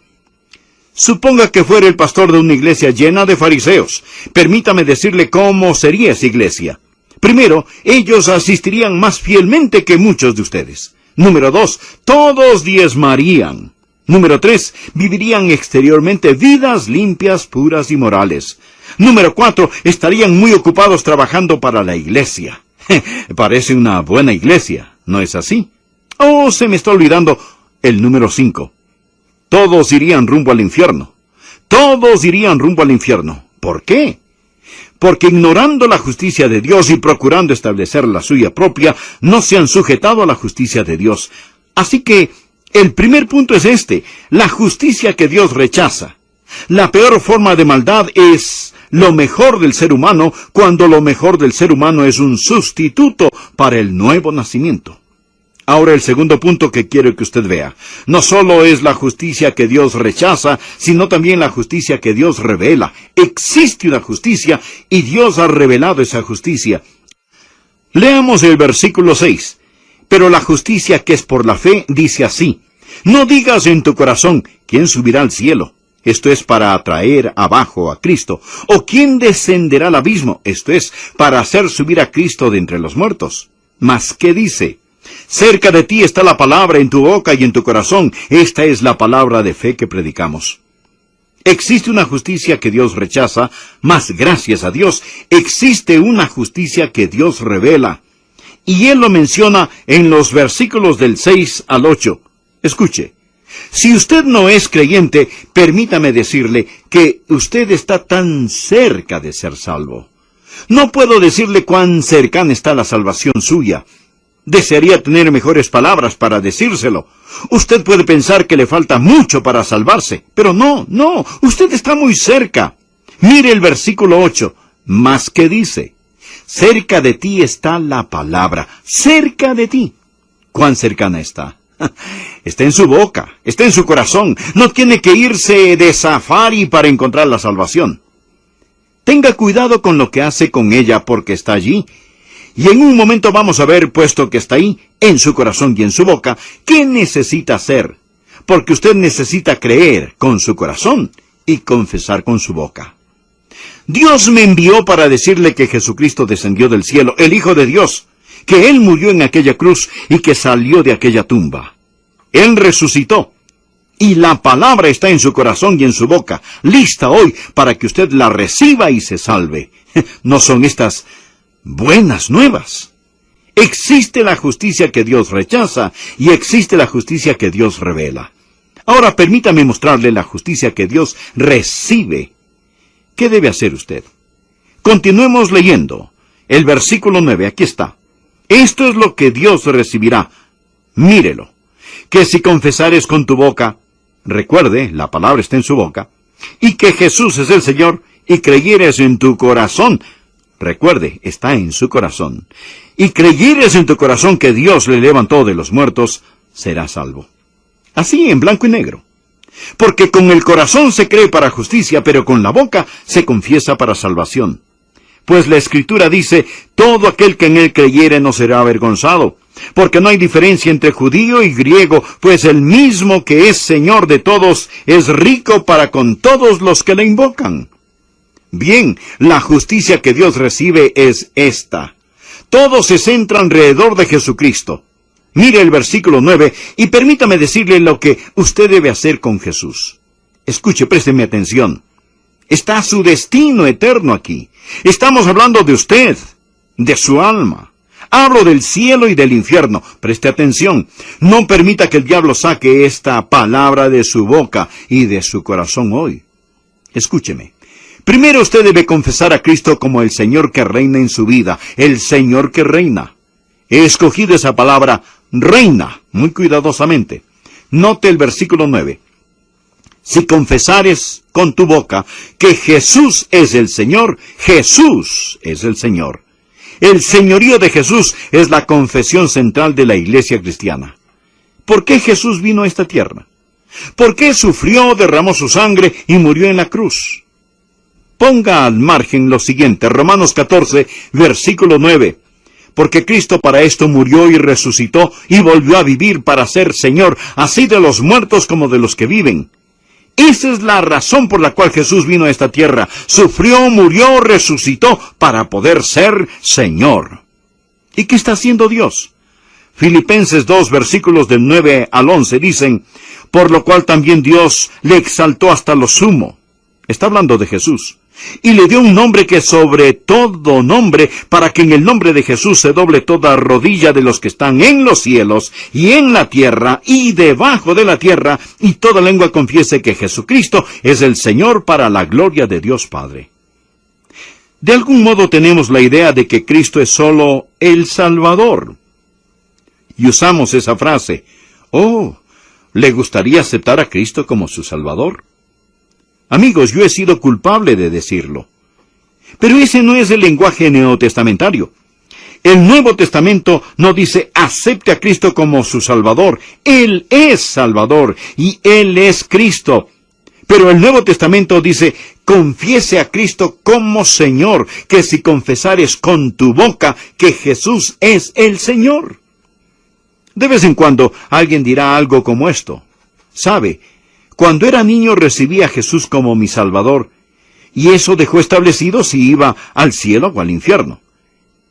Suponga que fuera el pastor de una iglesia llena de fariseos. Permítame decirle cómo sería esa iglesia. Primero, ellos asistirían más fielmente que muchos de ustedes. Número 2, todos diezmarían. Número 3, vivirían exteriormente vidas limpias, puras y morales. Número 4, estarían muy ocupados trabajando para la iglesia. Parece una buena iglesia, ¿no es así? Oh, se me está olvidando el número 5. Todos irían rumbo al infierno. Todos irían rumbo al infierno. ¿Por qué? Porque ignorando la justicia de Dios y procurando establecer la suya propia, no se han sujetado a la justicia de Dios. Así que, el primer punto es este, la justicia que Dios rechaza. La peor forma de maldad es lo mejor del ser humano, cuando lo mejor del ser humano es un sustituto para el nuevo nacimiento. Ahora el segundo punto que quiero que usted vea. No solo es la justicia que Dios rechaza, sino también la justicia que Dios revela. Existe una justicia y Dios ha revelado esa justicia. Leamos el versículo 6. Pero la justicia que es por la fe dice así. No digas en tu corazón, ¿quién subirá al cielo? Esto es para atraer abajo a Cristo. ¿O quién descenderá al abismo? Esto es para hacer subir a Cristo de entre los muertos. Mas, ¿qué dice? Cerca de ti está la palabra en tu boca y en tu corazón. Esta es la palabra de fe que predicamos. Existe una justicia que Dios rechaza, mas gracias a Dios, existe una justicia que Dios revela. Y Él lo menciona en los versículos del 6 al 8. Escuche. Si usted no es creyente, permítame decirle que usted está tan cerca de ser salvo. No puedo decirle cuán cercana está la salvación suya. Desearía tener mejores palabras para decírselo. Usted puede pensar que le falta mucho para salvarse, pero no, usted está muy cerca. Mire el versículo 8, más que dice, cerca de ti está la palabra, cerca de ti. ¿Cuán cercana está? Está en su boca, está en su corazón. No tiene que irse de safari para encontrar la salvación. Tenga cuidado con lo que hace con ella porque está allí. Y en un momento vamos a ver, puesto que está ahí, en su corazón y en su boca, qué necesita hacer. Porque usted necesita creer con su corazón y confesar con su boca. Dios me envió para decirle que Jesucristo descendió del cielo, el Hijo de Dios, que Él murió en aquella cruz y que salió de aquella tumba. Él resucitó. Y la palabra está en su corazón y en su boca, lista hoy para que usted la reciba y se salve. ¿No son estas buenas nuevas? Existe la justicia que Dios rechaza y existe la justicia que Dios revela. Ahora permítame mostrarle la justicia que Dios recibe. ¿Qué debe hacer usted? Continuemos leyendo. El versículo 9, aquí está. Esto es lo que Dios recibirá. Mírelo. Que si confesares con tu boca, recuerde, la palabra está en su boca, y que Jesús es el Señor, y creyeres en tu corazón, recuerde, está en su corazón, y creyeres en tu corazón que Dios le levantó de los muertos, serás salvo. Así en blanco y negro. Porque con el corazón se cree para justicia, pero con la boca se confiesa para salvación. Pues la Escritura dice, todo aquel que en él creyere no será avergonzado. Porque no hay diferencia entre judío y griego, pues el mismo que es Señor de todos es rico para con todos los que le invocan. Bien, la justicia que Dios recibe es esta. Todo se centra alrededor de Jesucristo. Mire el versículo 9 y permítame decirle lo que usted debe hacer con Jesús. Escuche, présteme atención. Está su destino eterno aquí. Estamos hablando de usted, de su alma. Hablo del cielo y del infierno. Preste atención. No permita que el diablo saque esta palabra de su boca y de su corazón hoy. Escúcheme. Primero usted debe confesar a Cristo como el Señor que reina en su vida, el Señor que reina. He escogido esa palabra, reina, muy cuidadosamente. Note el versículo 9. Si confesares con tu boca que Jesús es el Señor, Jesús es el Señor. El señorío de Jesús es la confesión central de la iglesia cristiana. ¿Por qué Jesús vino a esta tierra? ¿Por qué sufrió, derramó su sangre y murió en la cruz? Ponga al margen lo siguiente, Romanos 14, versículo 9. Porque Cristo para esto murió y resucitó y volvió a vivir para ser Señor, así de los muertos como de los que viven. Esa es la razón por la cual Jesús vino a esta tierra. Sufrió, murió, resucitó para poder ser Señor. ¿Y qué está haciendo Dios? Filipenses 2, versículos del 9 al 11 dicen, por lo cual también Dios le exaltó hasta lo sumo. Está hablando de Jesús. Y le dio un nombre que sobre todo nombre, para que en el nombre de Jesús se doble toda rodilla de los que están en los cielos, y en la tierra, y debajo de la tierra, y toda lengua confiese que Jesucristo es el Señor para la gloria de Dios Padre. De algún modo tenemos la idea de que Cristo es solo el Salvador. Y usamos esa frase, oh, ¿le gustaría aceptar a Cristo como su Salvador? Amigos, yo he sido culpable de decirlo. Pero ese no es el lenguaje neotestamentario. El Nuevo Testamento no dice acepte a Cristo como su Salvador. Él es Salvador y Él es Cristo. Pero el Nuevo Testamento dice confiese a Cristo como Señor, que si confesares con tu boca que Jesús es el Señor. De vez en cuando alguien dirá algo como esto. ¿Sabe? Cuando era niño recibí a Jesús como mi Salvador, y eso dejó establecido si iba al cielo o al infierno.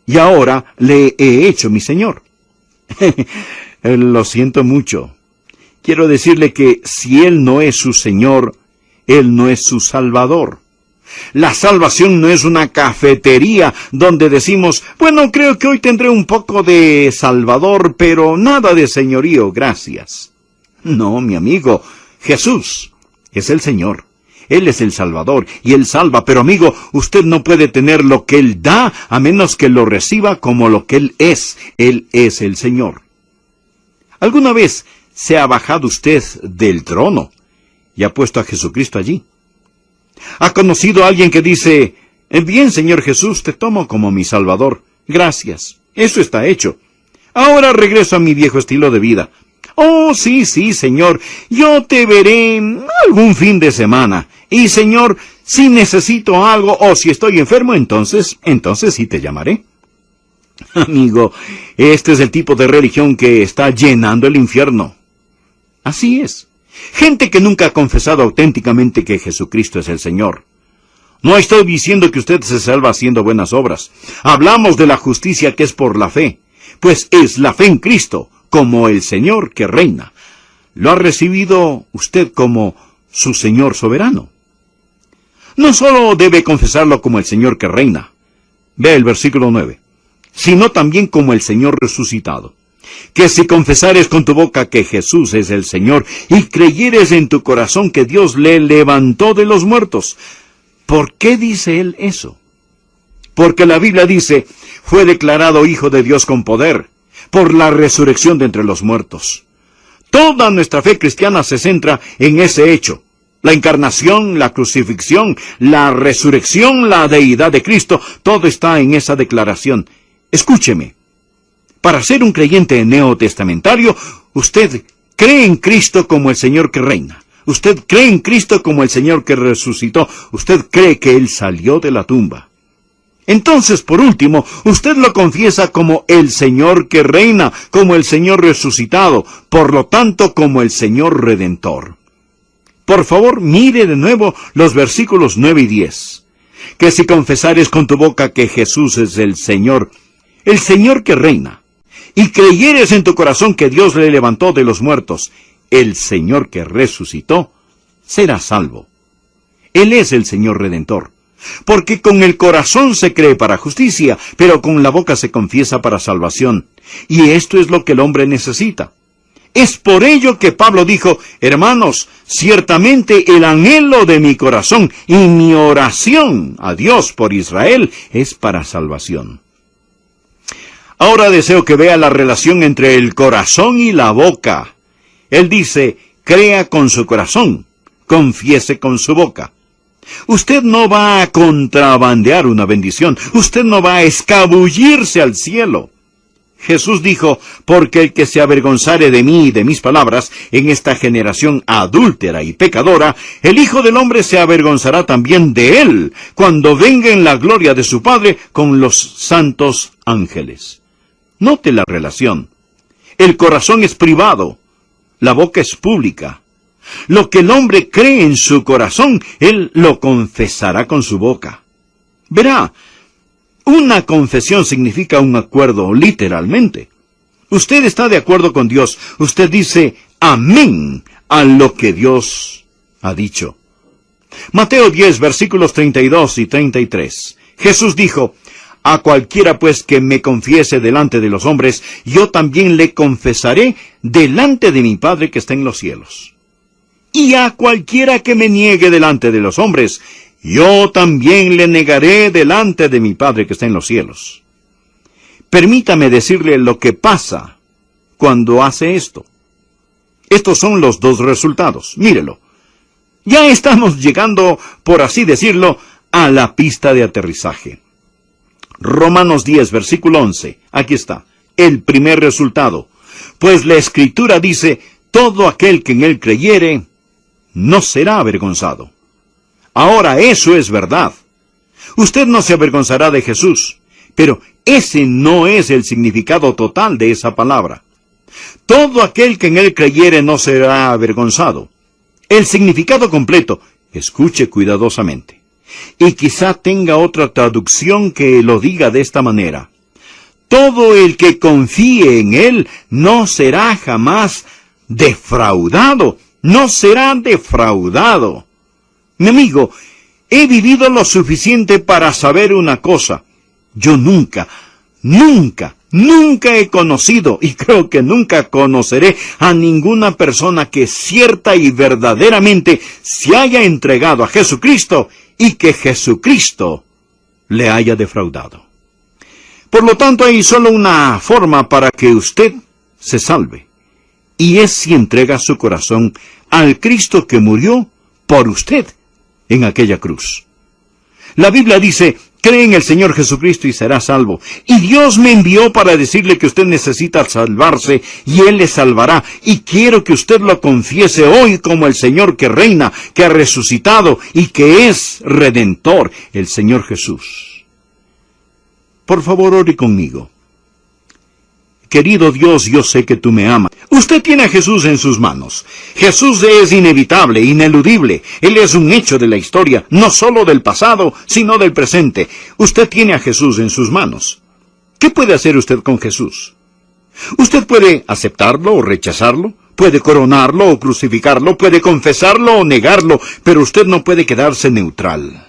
Y ahora le he hecho mi Señor. Lo siento mucho. Quiero decirle que si Él no es su Señor, Él no es su Salvador. La salvación no es una cafetería donde decimos, bueno, creo que hoy tendré un poco de Salvador, pero nada de señorío, gracias. No, mi amigo, Jesús es el Señor. Él es el Salvador y Él salva. Pero amigo, usted no puede tener lo que Él da a menos que lo reciba como lo que Él es. Él es el Señor. ¿Alguna vez se ha bajado usted del trono y ha puesto a Jesucristo allí? ¿Ha conocido a alguien que dice, bien, Señor Jesús, te tomo como mi Salvador? Gracias. Eso está hecho. Ahora regreso a mi viejo estilo de vida. Oh, sí, Señor, yo te veré algún fin de semana. Y, Señor, si necesito algo o si estoy enfermo, entonces sí te llamaré. Amigo, este es el tipo de religión que está llenando el infierno. Así es. Gente que nunca ha confesado auténticamente que Jesucristo es el Señor. No estoy diciendo que usted se salva haciendo buenas obras. Hablamos de la justicia que es por la fe. Pues es la fe en Cristo, como el Señor que reina. ¿Lo ha recibido usted como su Señor soberano? No solo debe confesarlo como el Señor que reina. Ve el versículo 9. Sino también como el Señor resucitado. Que si confesares con tu boca que Jesús es el Señor y creyeres en tu corazón que Dios le levantó de los muertos. ¿Por qué dice él eso? Porque la Biblia dice, fue declarado Hijo de Dios con poder, por la resurrección de entre los muertos. Toda nuestra fe cristiana se centra en ese hecho. La encarnación, la crucifixión, la resurrección, la deidad de Cristo, todo está en esa declaración. Escúcheme. Para ser un creyente neotestamentario, usted cree en Cristo como el Señor que reina. Usted cree en Cristo como el Señor que resucitó. Usted cree que Él salió de la tumba. Entonces, por último, usted lo confiesa como el Señor que reina, como el Señor resucitado, por lo tanto, como el Señor Redentor. Por favor, mire de nuevo los versículos 9 y 10. Que si confesares con tu boca que Jesús es el Señor que reina, y creyeres en tu corazón que Dios le levantó de los muertos, el Señor que resucitó, serás salvo. Él es el Señor Redentor. Porque con el corazón se cree para justicia, pero con la boca se confiesa para salvación. Y esto es lo que el hombre necesita. Es por ello que Pablo dijo, hermanos, ciertamente el anhelo de mi corazón y mi oración a Dios por Israel es para salvación. Ahora deseo que vea la relación entre el corazón y la boca. Él dice, crea con su corazón, confiese con su boca. Usted no va a contrabandear una bendición. Usted no va a escabullirse al cielo. Jesús dijo, porque el que se avergonzare de mí y de mis palabras en esta generación adúltera y pecadora, el Hijo del Hombre se avergonzará también de él, cuando venga en la gloria de su Padre con los santos ángeles. Note la relación. El corazón es privado, la boca es pública. Lo que el hombre cree en su corazón, él lo confesará con su boca. Verá, una confesión significa un acuerdo, literalmente. Usted está de acuerdo con Dios. Usted dice amén a lo que Dios ha dicho. Mateo 10, versículos 32 y 33. Jesús dijo, a cualquiera pues que me confiese delante de los hombres, yo también le confesaré delante de mi Padre que está en los cielos. Y a cualquiera que me niegue delante de los hombres, yo también le negaré delante de mi Padre que está en los cielos. Permítame decirle lo que pasa cuando hace esto. Estos son los dos resultados. Mírelo. Ya estamos llegando, por así decirlo, a la pista de aterrizaje. Romanos 10, versículo 11. Aquí está. El primer resultado. Pues la Escritura dice, todo aquel que en él creyere, no será avergonzado. Ahora, eso es verdad. Usted no se avergonzará de Jesús, pero ese no es el significado total de esa palabra. Todo aquel que en él creyere no será avergonzado. El significado completo, escuche cuidadosamente. Y quizá tenga otra traducción que lo diga de esta manera. Todo el que confíe en él no será jamás defraudado. No será defraudado. Mi amigo, he vivido lo suficiente para saber una cosa. Yo nunca Nunca he conocido, y creo que nunca conoceré, a ninguna persona que cierta y verdaderamente se haya entregado a Jesucristo y que Jesucristo le haya defraudado. Por lo tanto, hay solo una forma para que usted se salve, y es si entrega su corazón al Cristo que murió por usted en aquella cruz. La Biblia dice: cree en el Señor Jesucristo y será salvo. Y Dios me envió para decirle que usted necesita salvarse y Él le salvará. Y quiero que usted lo confiese hoy como el Señor que reina, que ha resucitado y que es Redentor, el Señor Jesús. Por favor, ore conmigo. Querido Dios, yo sé que tú me amas. Usted tiene a Jesús en sus manos. Jesús es inevitable, ineludible. Él es un hecho de la historia, no solo del pasado, sino del presente. Usted tiene a Jesús en sus manos. ¿Qué puede hacer usted con Jesús? Usted puede aceptarlo o rechazarlo, puede coronarlo o crucificarlo, puede confesarlo o negarlo, pero usted no puede quedarse neutral.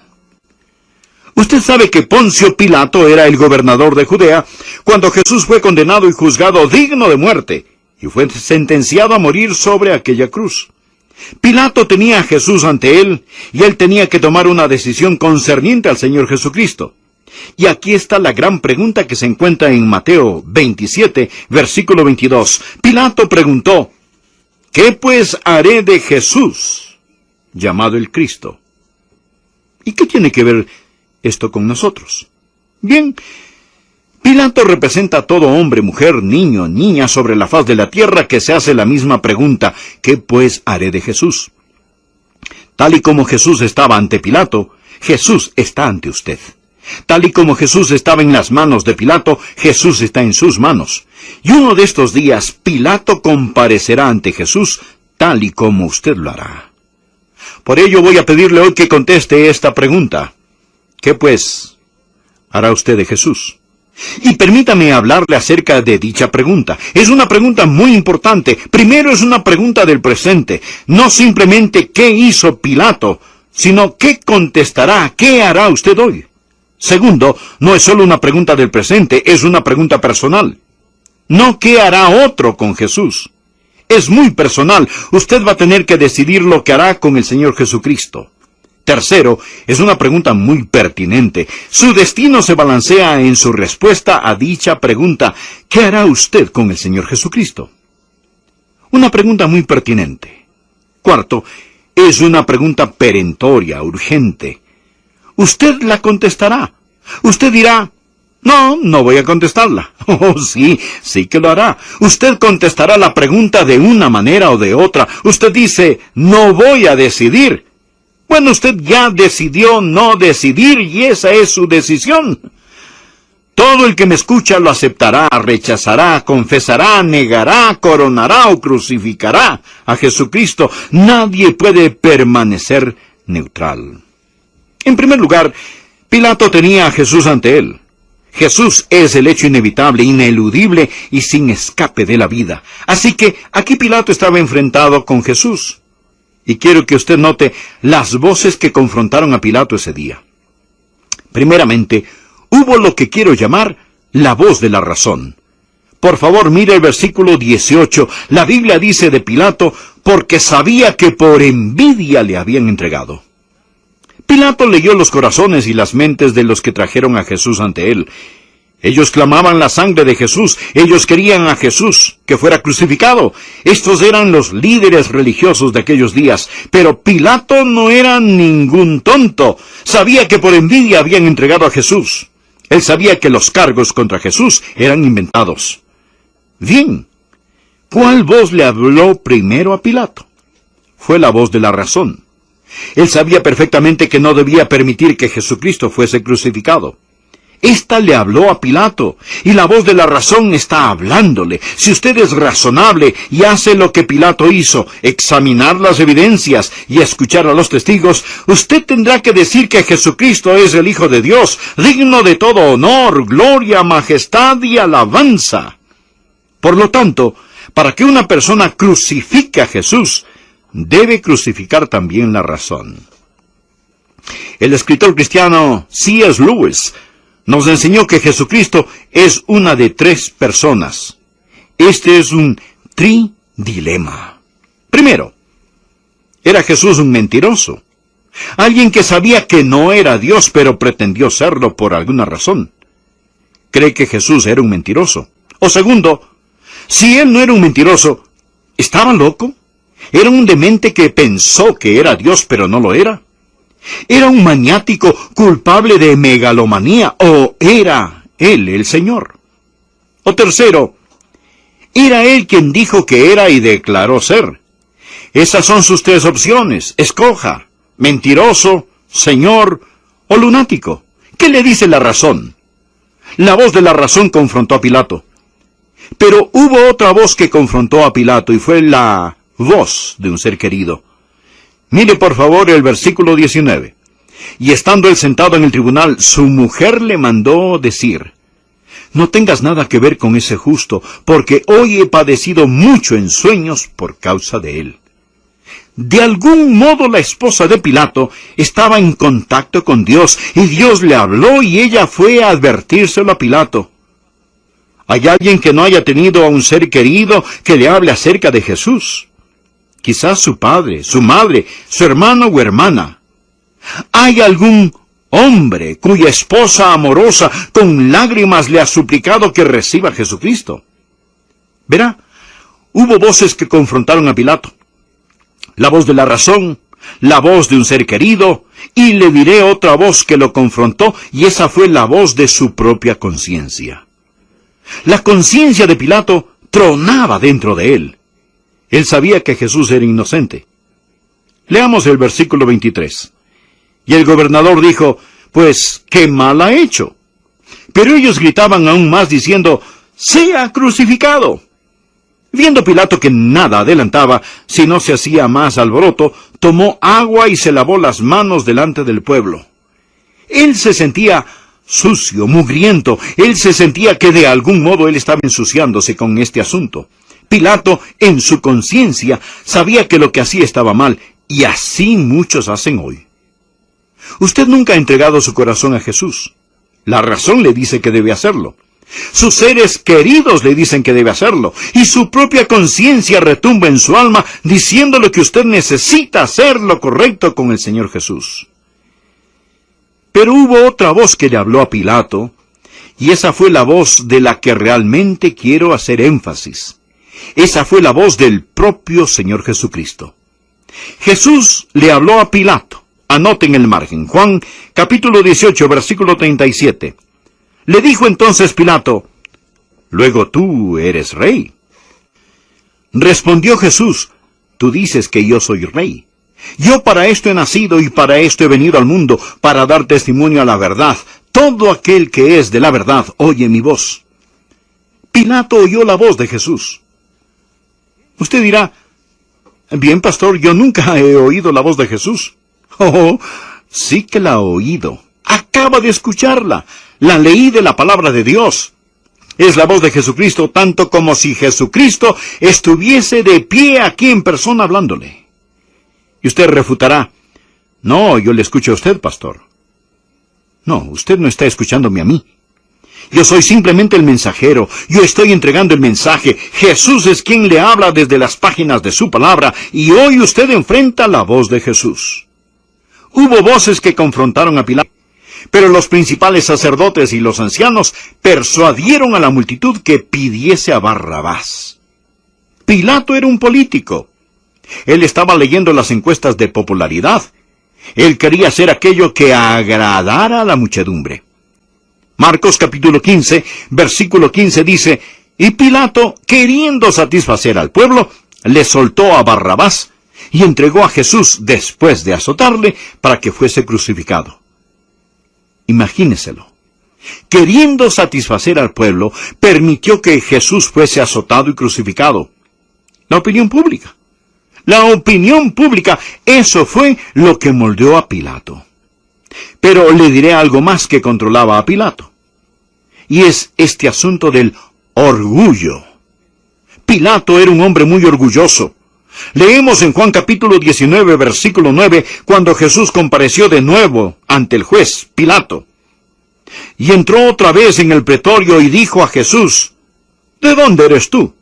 Usted sabe que Poncio Pilato era el gobernador de Judea cuando Jesús fue condenado y juzgado digno de muerte, y fue sentenciado a morir sobre aquella cruz. Pilato tenía a Jesús ante él, y él tenía que tomar una decisión concerniente al Señor Jesucristo. Y aquí está la gran pregunta que se encuentra en Mateo 27, versículo 22. Pilato preguntó: ¿qué pues haré de Jesús, llamado el Cristo? ¿Y qué tiene que ver esto con nosotros? Bien, Pilato representa a todo hombre, mujer, niño, niña sobre la faz de la tierra que se hace la misma pregunta: ¿qué pues haré de Jesús? Tal y como Jesús estaba ante Pilato, Jesús está ante usted. Tal y como Jesús estaba en las manos de Pilato, Jesús está en sus manos. Y uno de estos días, Pilato comparecerá ante Jesús, tal y como usted lo hará. Por ello voy a pedirle hoy que conteste esta pregunta: ¿qué pues hará usted de Jesús? Y permítame hablarle acerca de dicha pregunta. Es una pregunta muy importante. Primero, es una pregunta del presente. No simplemente qué hizo Pilato, sino qué contestará, qué hará usted hoy. Segundo, no es solo una pregunta del presente, es una pregunta personal. No qué hará otro con Jesús. Es muy personal. Usted va a tener que decidir lo que hará con el Señor Jesucristo. Tercero, es una pregunta muy pertinente. Su destino se balancea en su respuesta a dicha pregunta: ¿qué hará usted con el Señor Jesucristo? Una pregunta muy pertinente. Cuarto, es una pregunta perentoria, urgente. Usted la contestará. Usted dirá: no voy a contestarla. Oh, sí que lo hará. Usted contestará la pregunta de una manera o de otra. Usted dice: no voy a decidir. Bueno, usted ya decidió no decidir y esa es su decisión. Todo el que me escucha lo aceptará, rechazará, confesará, negará, coronará o crucificará a Jesucristo. Nadie puede permanecer neutral. En primer lugar, Pilato tenía a Jesús ante él. Jesús es el hecho inevitable, ineludible y sin escape de la vida. Así que aquí Pilato estaba enfrentado con Jesús. Y quiero que usted note las voces que confrontaron a Pilato ese día. Primeramente, hubo lo que quiero llamar la voz de la razón. Por favor, mire el versículo 18. La Biblia dice de Pilato: porque sabía que por envidia le habían entregado. Pilato leyó los corazones y las mentes de los que trajeron a Jesús ante él. Ellos clamaban la sangre de Jesús. Ellos querían a Jesús que fuera crucificado. Estos eran los líderes religiosos de aquellos días. Pero Pilato no era ningún tonto. Sabía que por envidia habían entregado a Jesús. Él sabía que los cargos contra Jesús eran inventados. Bien, ¿cuál voz le habló primero a Pilato? Fue la voz de la razón. Él sabía perfectamente que no debía permitir que Jesucristo fuese crucificado. Esta le habló a Pilato, y la voz de la razón está hablándole. Si usted es razonable y hace lo que Pilato hizo, examinar las evidencias y escuchar a los testigos, usted tendrá que decir que Jesucristo es el Hijo de Dios, digno de todo honor, gloria, majestad y alabanza. Por lo tanto, para que una persona crucifique a Jesús, debe crucificar también la razón. El escritor cristiano C.S. Lewis nos enseñó que Jesucristo es una de tres personas. Este es un tridilema. Primero, ¿era Jesús un mentiroso? Alguien que sabía que no era Dios, pero pretendió serlo por alguna razón. ¿Cree que Jesús era un mentiroso? O segundo, si él no era un mentiroso, ¿estaba loco? ¿Era un demente que pensó que era Dios, pero no lo era? ¿Era un maniático culpable de megalomanía, o era él el Señor? O tercero, ¿era él quien dijo que era y declaró ser? Esas son sus tres opciones. Escoja: mentiroso, Señor o lunático. ¿Qué le dice la razón? La voz de la razón confrontó a Pilato. Pero hubo otra voz que confrontó a Pilato, y fue la voz de un ser querido. Mire por favor el versículo 19. Y estando él sentado en el tribunal, su mujer le mandó decir: no tengas nada que ver con ese justo, porque hoy he padecido mucho en sueños por causa de él. De algún modo la esposa de Pilato estaba en contacto con Dios, y Dios le habló y ella fue a advertírselo a Pilato. ¿Hay alguien que no haya tenido a un ser querido que le hable acerca de Jesús? Quizás su padre, su madre, su hermano o hermana. ¿Hay algún hombre cuya esposa amorosa con lágrimas le ha suplicado que reciba a Jesucristo? Verá, hubo voces que confrontaron a Pilato. La voz de la razón, la voz de un ser querido, y le diré otra voz que lo confrontó, y esa fue la voz de su propia conciencia. La conciencia de Pilato tronaba dentro de él. Él sabía que Jesús era inocente. Leamos el versículo 23. Y el gobernador dijo: pues, ¿qué mal ha hecho? Pero ellos gritaban aún más diciendo: ¡sea crucificado! Viendo Pilato que nada adelantaba, si no se hacía más alboroto, tomó agua y se lavó las manos delante del pueblo. Él se sentía sucio, mugriento. Él se sentía que de algún modo él estaba ensuciándose con este asunto. Pilato, en su conciencia, sabía que lo que hacía estaba mal, y así muchos hacen hoy. Usted nunca ha entregado su corazón a Jesús. La razón le dice que debe hacerlo. Sus seres queridos le dicen que debe hacerlo, y su propia conciencia retumba en su alma diciéndole que usted necesita hacer lo correcto con el Señor Jesús. Pero hubo otra voz que le habló a Pilato, y esa fue la voz de la que realmente quiero hacer énfasis. Esa fue la voz del propio Señor Jesucristo. Jesús le habló a Pilato. Anoten el margen. Juan, capítulo 18, versículo 37. Le dijo entonces Pilato: «¿Luego tú eres rey?» Respondió Jesús: «Tú dices que yo soy rey. Yo para esto he nacido y para esto he venido al mundo, para dar testimonio a la verdad. Todo aquel que es de la verdad oye mi voz». Pilato oyó la voz de Jesús. Usted dirá: «Bien, pastor, yo nunca he oído la voz de Jesús». Oh, sí que la ha oído. Acaba de escucharla. La leí de la palabra de Dios. Es la voz de Jesucristo, tanto como si Jesucristo estuviese de pie aquí en persona hablándole. Y usted refutará: «No, yo le escucho a usted, pastor». No, usted no está escuchándome a mí. Yo soy simplemente el mensajero. Yo estoy entregando el mensaje. Jesús es quien le habla desde las páginas de su palabra, y hoy usted enfrenta la voz de Jesús. Hubo voces que confrontaron a Pilato, pero los principales sacerdotes y los ancianos persuadieron a la multitud que pidiese a Barrabás. Pilato era un político. Él estaba leyendo las encuestas de popularidad. Él quería hacer aquello que agradara a la muchedumbre. Marcos capítulo 15, versículo 15 dice: «Y Pilato, queriendo satisfacer al pueblo, le soltó a Barrabás y entregó a Jesús después de azotarle para que fuese crucificado». Imagíneselo. Queriendo satisfacer al pueblo, permitió que Jesús fuese azotado y crucificado. La opinión pública. La opinión pública, eso fue lo que moldeó a Pilato. Pero le diré algo más que controlaba a Pilato. Y es este asunto del orgullo. Pilato era un hombre muy orgulloso. Leemos en Juan capítulo 19, versículo 9, cuando Jesús compareció de nuevo ante el juez Pilato. Y entró otra vez en el pretorio y dijo a Jesús: ¿De dónde eres tú?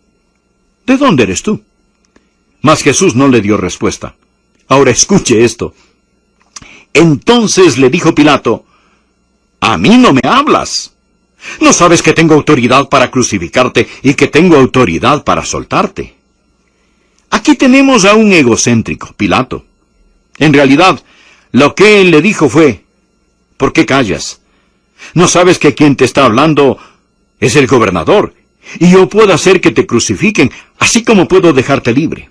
¿De dónde eres tú? Mas Jesús no le dio respuesta. Ahora escuche esto. Entonces le dijo Pilato: ¿A mí no me hablas? ¿No sabes que tengo autoridad para crucificarte y que tengo autoridad para soltarte? Aquí tenemos a un egocéntrico, Pilato. En realidad, lo que él le dijo fue: ¿por qué callas? ¿No sabes que quien te está hablando es el gobernador? Y yo puedo hacer que te crucifiquen, así como puedo dejarte libre.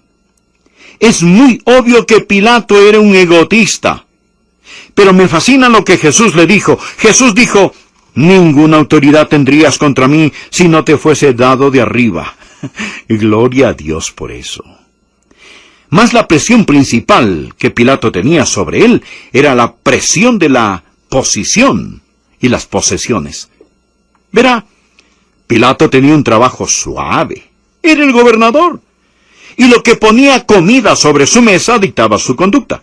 Es muy obvio que Pilato era un egotista. Pero me fascina lo que Jesús le dijo. Jesús dijo: ninguna autoridad tendrías contra mí si no te fuese dado de arriba. Gloria a Dios por eso. Mas la presión principal que Pilato tenía sobre él era la presión de la posición y las posesiones. Verá, Pilato tenía un trabajo suave. Era el gobernador. Y lo que ponía comida sobre su mesa dictaba su conducta.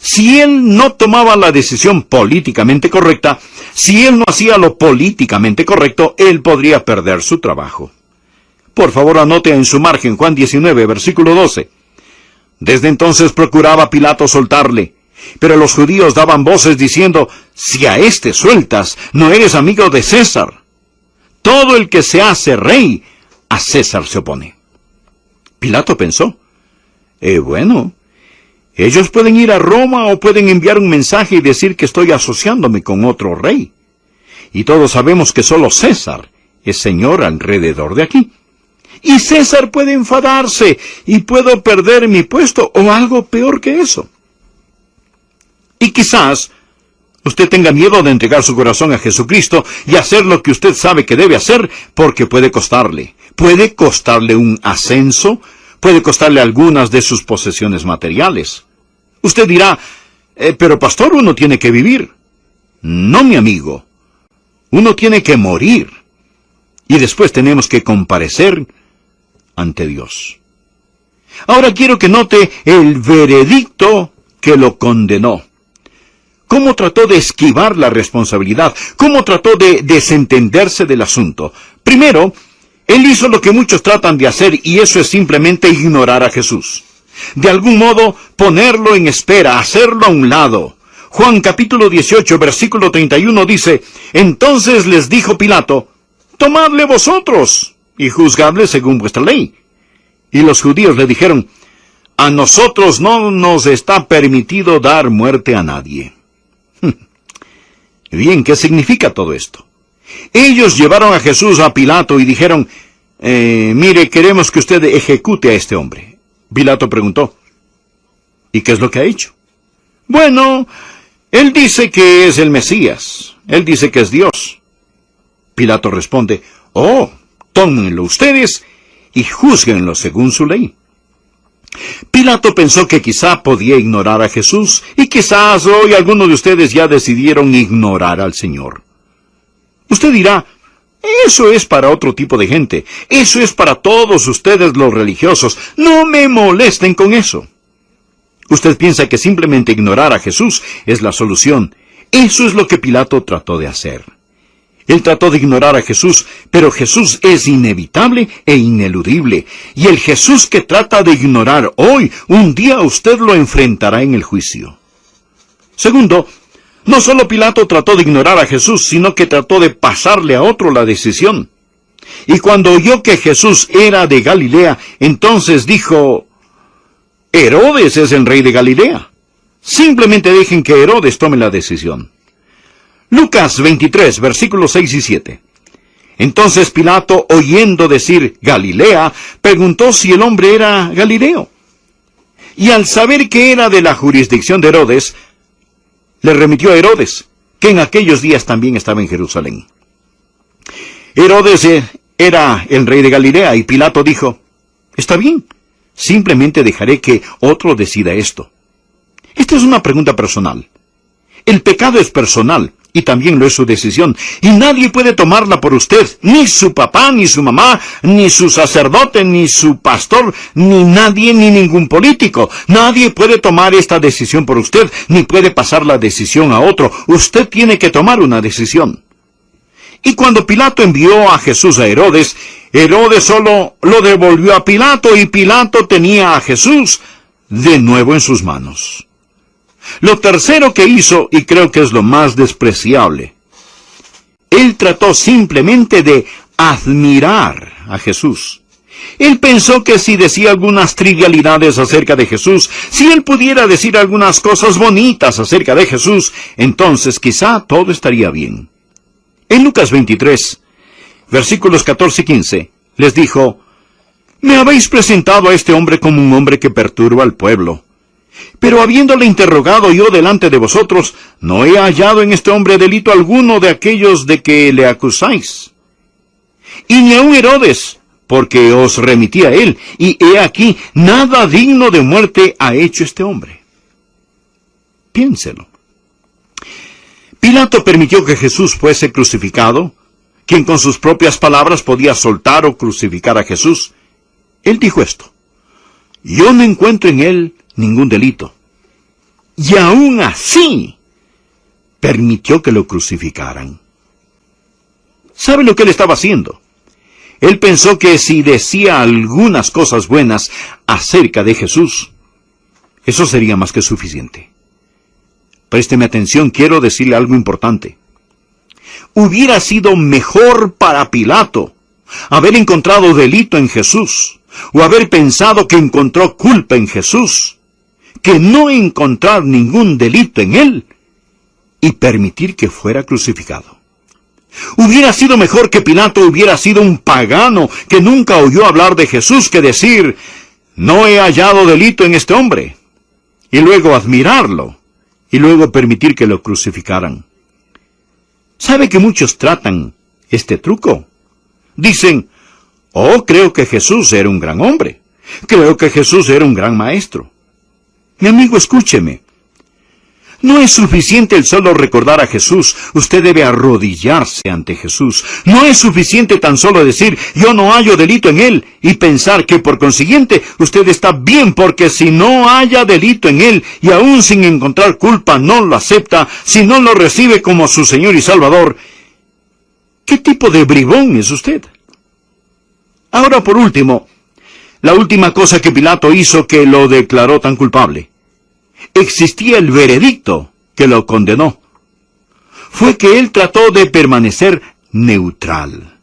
Si él no tomaba la decisión políticamente correcta, si él no hacía lo políticamente correcto, él podría perder su trabajo. Por favor, anote en su margen Juan 19, versículo 12. Desde entonces procuraba Pilato soltarle, pero los judíos daban voces diciendo: si a éste sueltas, no eres amigo de César. Todo el que se hace rey, a César se opone. Pilato pensó: bueno, ellos pueden ir a Roma o pueden enviar un mensaje y decir que estoy asociándome con otro rey. Y todos sabemos que solo César es señor alrededor de aquí. Y César puede enfadarse y puedo perder mi puesto o algo peor que eso. Y quizás usted tenga miedo de entregar su corazón a Jesucristo y hacer lo que usted sabe que debe hacer porque puede costarle. Puede costarle un ascenso, puede costarle algunas de sus posesiones materiales. Usted dirá: pero pastor, uno tiene que vivir. No, mi amigo. Uno tiene que morir. Y después tenemos que comparecer ante Dios. Ahora quiero que note el veredicto que lo condenó. ¿Cómo trató de esquivar la responsabilidad? ¿Cómo trató de desentenderse del asunto? Primero, él hizo lo que muchos tratan de hacer, y eso es simplemente ignorar a Jesús. De algún modo, ponerlo en espera, hacerlo a un lado. Juan capítulo 18, versículo 31 dice: entonces les dijo Pilato: tomadle vosotros y juzgadle según vuestra ley. Y los judíos le dijeron: a nosotros no nos está permitido dar muerte a nadie. Bien, ¿qué significa todo esto? Ellos llevaron a Jesús a Pilato y dijeron: mire, queremos que usted ejecute a este hombre. Pilato preguntó: ¿y qué es lo que ha hecho? Bueno, él dice que es el Mesías. Él dice que es Dios. Pilato responde: oh, tómenlo ustedes y júzguenlo según su ley. Pilato pensó que quizá podía ignorar a Jesús, y quizás hoy algunos de ustedes ya decidieron ignorar al Señor. Usted dirá: eso es para otro tipo de gente, eso es para todos ustedes los religiosos, no me molesten con eso. Usted piensa que simplemente ignorar a Jesús es la solución. Eso es lo que Pilato trató de hacer. Él trató de ignorar a Jesús, pero Jesús es inevitable e ineludible. Y el Jesús que trata de ignorar hoy, un día usted lo enfrentará en el juicio. Segundo, no solo Pilato trató de ignorar a Jesús, sino que trató de pasarle a otro la decisión. Y cuando oyó que Jesús era de Galilea, entonces dijo: Herodes es el rey de Galilea. Simplemente dejen que Herodes tome la decisión. Lucas 23, versículos 6 y 7. Entonces Pilato, oyendo decir Galilea, preguntó si el hombre era Galileo. Y al saber que era de la jurisdicción de Herodes, le remitió a Herodes, que en aquellos días también estaba en Jerusalén. Herodes era el rey de Galilea, y Pilato dijo: está bien, simplemente dejaré que otro decida esto. Esta es una pregunta personal. El pecado es personal, y también lo es su decisión, y nadie puede tomarla por usted, ni su papá, ni su mamá, ni su sacerdote, ni su pastor, ni nadie, ni ningún político. Nadie puede tomar esta decisión por usted, ni puede pasar la decisión a otro. Usted tiene que tomar una decisión. Y cuando Pilato envió a Jesús a Herodes, Herodes solo lo devolvió a Pilato, y Pilato tenía a Jesús de nuevo en sus manos. Lo tercero que hizo, y creo que es lo más despreciable, él trató simplemente de admirar a Jesús. Él pensó que si decía algunas trivialidades acerca de Jesús, si él pudiera decir algunas cosas bonitas acerca de Jesús, entonces quizá todo estaría bien. En Lucas 23, versículos 14 y 15, les dijo: «Me habéis presentado a este hombre como un hombre que perturba al pueblo. Pero habiéndole interrogado yo delante de vosotros, no he hallado en este hombre delito alguno de aquellos de que le acusáis. Y ni aun Herodes, porque os remití a él, y he aquí, nada digno de muerte ha hecho este hombre». Piénselo. Pilato permitió que Jesús fuese crucificado, quien con sus propias palabras podía soltar o crucificar a Jesús. Él dijo esto: «Yo no encuentro en él ningún delito». Y aún así, permitió que lo crucificaran. ¿Sabe lo que él estaba haciendo? Él pensó que si decía algunas cosas buenas acerca de Jesús, eso sería más que suficiente. Présteme atención, quiero decirle algo importante. Hubiera sido mejor para Pilato haber encontrado delito en Jesús, o haber pensado que encontró culpa en Jesús, que no encontrar ningún delito en él y permitir que fuera crucificado. Hubiera sido mejor que Pilato hubiera sido un pagano que nunca oyó hablar de Jesús que decir: «No he hallado delito en este hombre», y luego admirarlo, y luego permitir que lo crucificaran. ¿Sabe que muchos tratan este truco? Dicen: «Oh, creo que Jesús era un gran hombre. Creo que Jesús era un gran maestro». Mi amigo, escúcheme. No es suficiente el solo recordar a Jesús. Usted debe arrodillarse ante Jesús. No es suficiente tan solo decir: «Yo no hallo delito en él», y pensar que por consiguiente usted está bien, porque si no haya delito en él, y aún sin encontrar culpa no lo acepta, si no lo recibe como su Señor y Salvador, ¿qué tipo de bribón es usted? Ahora, por último, la última cosa que Pilato hizo que lo declaró tan culpable. Existía el veredicto que lo condenó. Fue que él trató de permanecer neutral.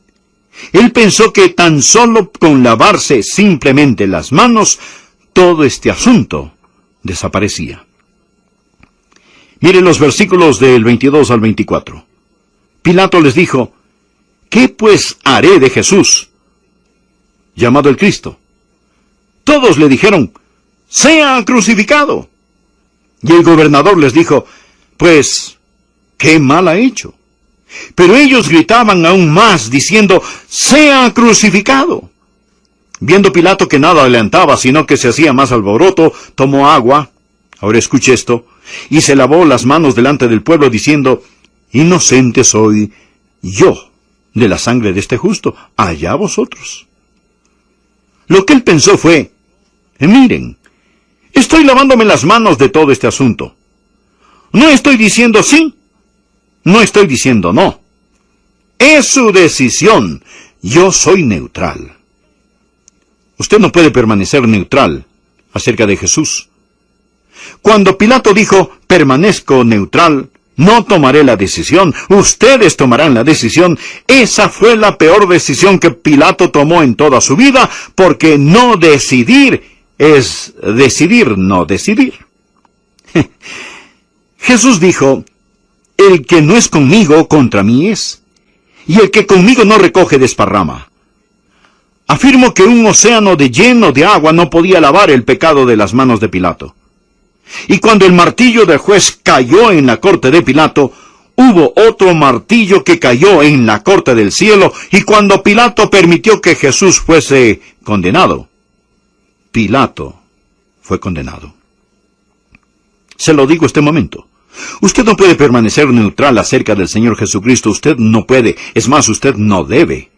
Él pensó que tan solo con lavarse simplemente las manos, todo este asunto desaparecía. Miren los versículos del 22 al 24. Pilato les dijo: «¿Qué pues haré de Jesús, llamado el Cristo?». Todos le dijeron: «Sea crucificado». Y el gobernador les dijo: «Pues, ¿qué mal ha hecho?». Pero ellos gritaban aún más, diciendo: «Sea crucificado». Viendo Pilato que nada adelantaba, sino que se hacía más alboroto, tomó agua, ahora escuche esto, y se lavó las manos delante del pueblo, diciendo: «Inocente soy yo de la sangre de este justo, allá vosotros». Lo que él pensó fue: «Miren, estoy lavándome las manos de todo este asunto. No estoy diciendo sí, no estoy diciendo no. Es su decisión. Yo soy neutral». Usted no puede permanecer neutral acerca de Jesús. Cuando Pilato dijo: «Permanezco neutral, no tomaré la decisión, ustedes tomarán la decisión», esa fue la peor decisión que Pilato tomó en toda su vida, porque no decidir es decidir no decidir. Jesús dijo: «El que no es conmigo, contra mí es, y el que conmigo no recoge, desparrama». Afirmo que un océano lleno de agua no podía lavar el pecado de las manos de Pilato. Y cuando el martillo del juez cayó en la corte de Pilato, hubo otro martillo que cayó en la corte del cielo, y cuando Pilato permitió que Jesús fuese condenado, Pilato fue condenado. Se lo digo este momento. Usted no puede permanecer neutral acerca del Señor Jesucristo. Usted no puede. Es más, usted no debe.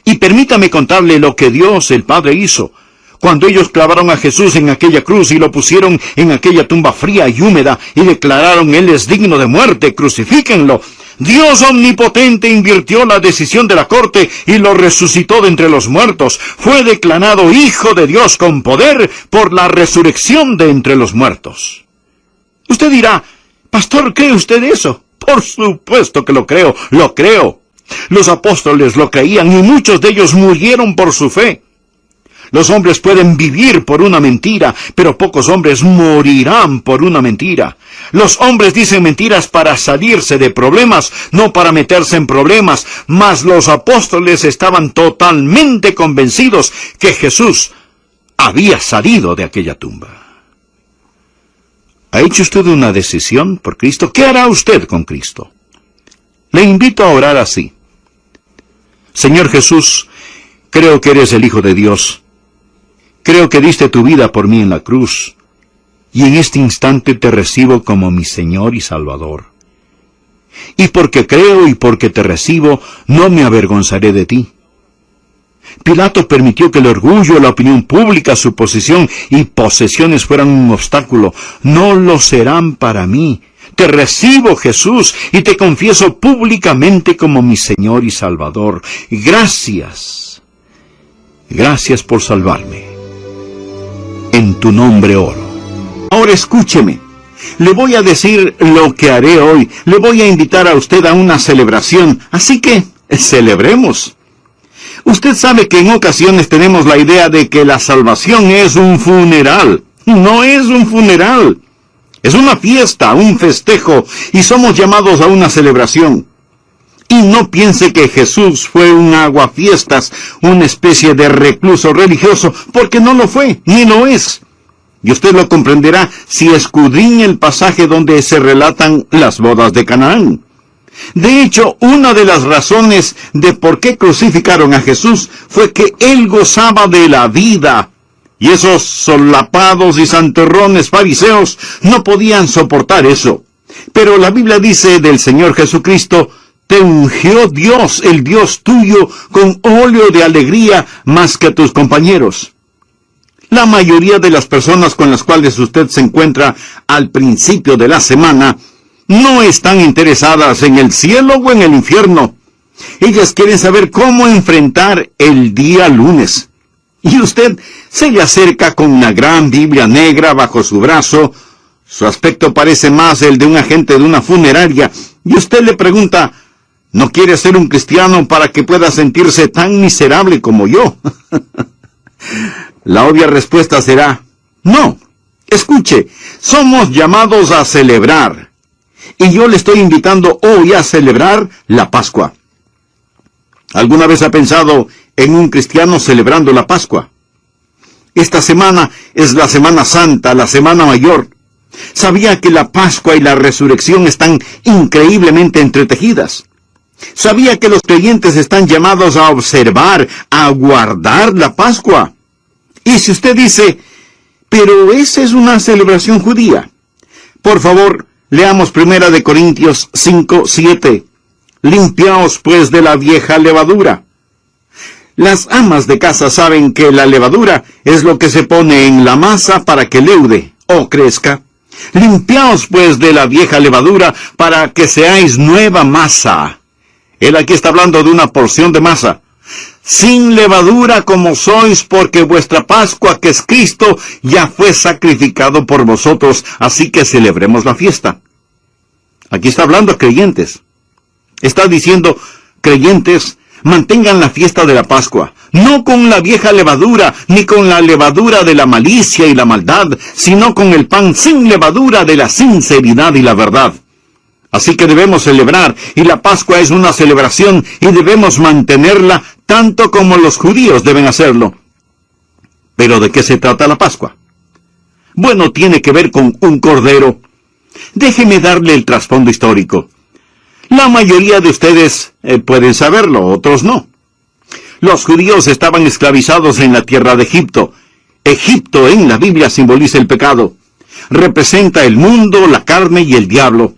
Y permítame contarle lo que Dios, el Padre, hizo. Cuando ellos clavaron a Jesús en aquella cruz y lo pusieron en aquella tumba fría y húmeda y declararon: Él es digno de muerte, crucifíquenlo. Dios omnipotente invirtió la decisión de la corte y lo resucitó de entre los muertos. Fue declarado Hijo de Dios con poder por la resurrección de entre los muertos. Usted dirá: Pastor, ¿cree usted eso? Por supuesto que lo creo, lo creo. Los apóstoles lo creían y muchos de ellos murieron por su fe. Los hombres pueden vivir por una mentira, pero pocos hombres morirán por una mentira. Los hombres dicen mentiras para salirse de problemas, no para meterse en problemas, mas los apóstoles estaban totalmente convencidos que Jesús había salido de aquella tumba. ¿Ha hecho usted una decisión por Cristo? ¿Qué hará usted con Cristo? Le invito a orar así: Señor Jesús, creo que eres el Hijo de Dios. Creo que diste tu vida por mí en la cruz, y en este instante te recibo como mi Señor y Salvador. Y porque creo y porque te recibo, no me avergonzaré de ti. Pilato permitió que el orgullo, la opinión pública, su posición y posesiones fueran un obstáculo. No lo serán para mí. Te recibo, Jesús, y te confieso públicamente como mi Señor y Salvador. Gracias. Gracias por salvarme. En tu nombre oro. Ahora escúcheme. Le voy a decir lo que haré hoy. Le voy a invitar a usted a una celebración. Así que, celebremos. Usted sabe que en ocasiones tenemos la idea de que la salvación es un funeral. No es un funeral. Es una fiesta, un festejo, y somos llamados a una celebración. Y no piense que Jesús fue un aguafiestas, una especie de recluso religioso, porque no lo fue, ni lo es. Y usted lo comprenderá si escudriña el pasaje donde se relatan las bodas de Canaán. De hecho, una de las razones de por qué crucificaron a Jesús fue que Él gozaba de la vida. Y esos solapados y santurrones fariseos no podían soportar eso. Pero la Biblia dice del Señor Jesucristo: te ungió Dios, el Dios tuyo, con óleo de alegría más que a tus compañeros. La mayoría de las personas con las cuales usted se encuentra al principio de la semana no están interesadas en el cielo o en el infierno. Ellas quieren saber cómo enfrentar el día lunes. Y usted se le acerca con una gran Biblia negra bajo su brazo. Su aspecto parece más el de un agente de una funeraria. Y usted le pregunta: ¿no quiere ser un cristiano para que pueda sentirse tan miserable como yo? La obvia respuesta será: no. Escuche, somos llamados a celebrar. Y yo le estoy invitando hoy a celebrar la Pascua. ¿Alguna vez ha pensado en un cristiano celebrando la Pascua? Esta semana es la Semana Santa, la Semana Mayor. ¿Sabía que la Pascua y la resurrección están increíblemente entretejidas? ¿Sabía que los creyentes están llamados a observar, a guardar la Pascua? Y si usted dice: pero esa es una celebración judía, por favor, leamos 1 de Corintios 5:7. Limpiaos pues de la vieja levadura. Las amas de casa saben que la levadura es lo que se pone en la masa para que leude o crezca. Limpiaos pues de la vieja levadura para que seáis nueva masa. Él aquí está hablando de una porción de masa. Sin levadura como sois, porque vuestra Pascua, que es Cristo, ya fue sacrificado por vosotros, así que celebremos la fiesta. Aquí está hablando a creyentes. Está diciendo: creyentes, mantengan la fiesta de la Pascua, no con la vieja levadura, ni con la levadura de la malicia y la maldad, sino con el pan sin levadura de la sinceridad y la verdad. Así que debemos celebrar, y la Pascua es una celebración, y debemos mantenerla tanto como los judíos deben hacerlo. ¿Pero de qué se trata la Pascua? Bueno, tiene que ver con un cordero. Déjeme darle el trasfondo histórico. La mayoría de ustedes pueden saberlo, otros no. Los judíos estaban esclavizados en la tierra de Egipto. Egipto en la Biblia simboliza el pecado. representa el mundo, la carne y el diablo.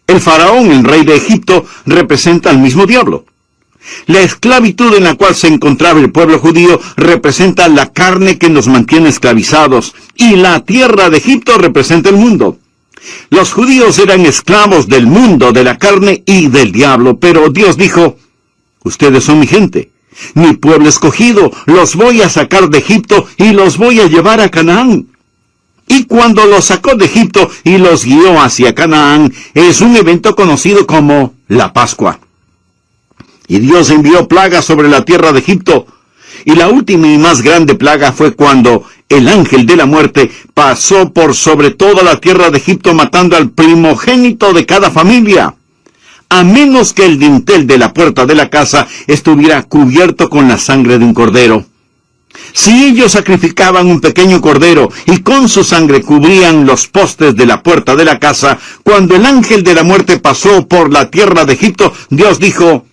El faraón, el rey de Egipto, representa al mismo diablo. La esclavitud en la cual se encontraba el pueblo judío representa la carne que nos mantiene esclavizados, y la tierra de Egipto representa el mundo. Los judíos eran esclavos del mundo, de la carne y del diablo, pero Dios dijo: ustedes son mi gente, mi pueblo escogido, los voy a sacar de Egipto y los voy a llevar a Canaán. Y cuando los sacó de Egipto y los guió hacia Canaán, es un evento conocido como la Pascua. Y Dios envió plagas sobre la tierra de Egipto, y la última y más grande plaga fue cuando el ángel de la muerte pasó por sobre toda la tierra de Egipto, matando al primogénito de cada familia, a menos que el dintel de la puerta de la casa estuviera cubierto con la sangre de un cordero. Si ellos sacrificaban un pequeño cordero y con su sangre cubrían los postes de la puerta de la casa, cuando el ángel de la muerte pasó por la tierra de Egipto, Dios dijo: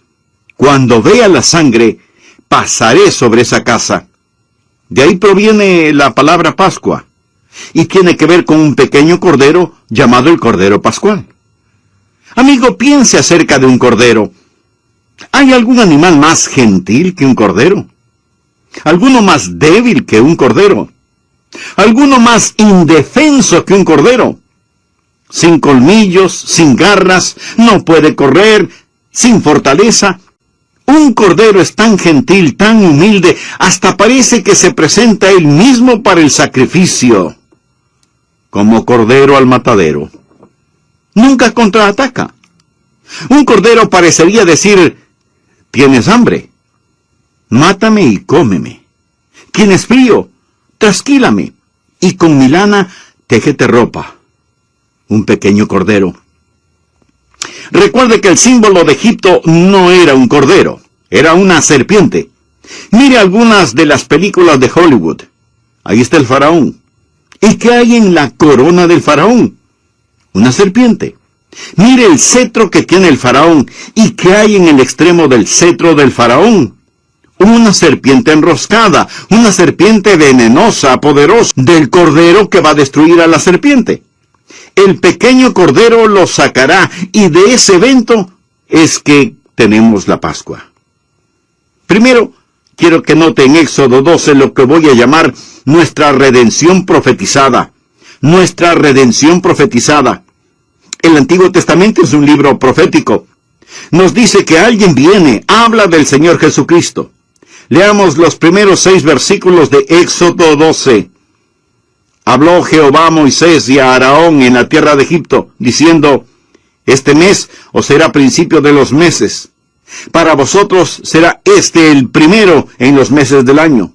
cuando vea la sangre, pasaré sobre esa casa. De ahí proviene la palabra Pascua, y tiene que ver con un pequeño cordero llamado el Cordero Pascual. Amigo, piense acerca de un cordero. ¿Hay algún animal más gentil que un cordero? ¿Alguno más débil que un cordero? ¿Alguno más indefenso que un cordero? Sin colmillos, sin garras, no puede correr, sin fortaleza. Un cordero es tan gentil, tan humilde, hasta parece que se presenta él mismo para el sacrificio. Como cordero al matadero. Nunca contraataca. Un cordero parecería decir: ¿tienes hambre? Mátame y cómeme. ¿Tienes frío? Trasquílame, y con mi lana téjete ropa. Un pequeño cordero. Recuerde que el símbolo de Egipto no era un cordero, era una serpiente. Mire algunas de las películas de Hollywood. Ahí está el faraón. ¿Y qué hay en la corona del faraón? Una serpiente. Mire el cetro que tiene el faraón. ¿Y qué hay en el extremo del cetro del faraón? Una serpiente enroscada, una serpiente venenosa, poderosa, del cordero que va a destruir a la serpiente. El pequeño cordero lo sacará, y de ese evento es que tenemos la Pascua. Primero, quiero que note en Éxodo 12 lo que voy a llamar nuestra redención profetizada. Nuestra redención profetizada. El Antiguo Testamento es un libro profético. Nos dice que alguien viene, habla del Señor Jesucristo. Leamos los primeros 6 versículos de Éxodo 12. Habló Jehová a Moisés y a Aarón en la tierra de Egipto, diciendo: este mes os será principio de los meses. Para vosotros será este el primero en los meses del año.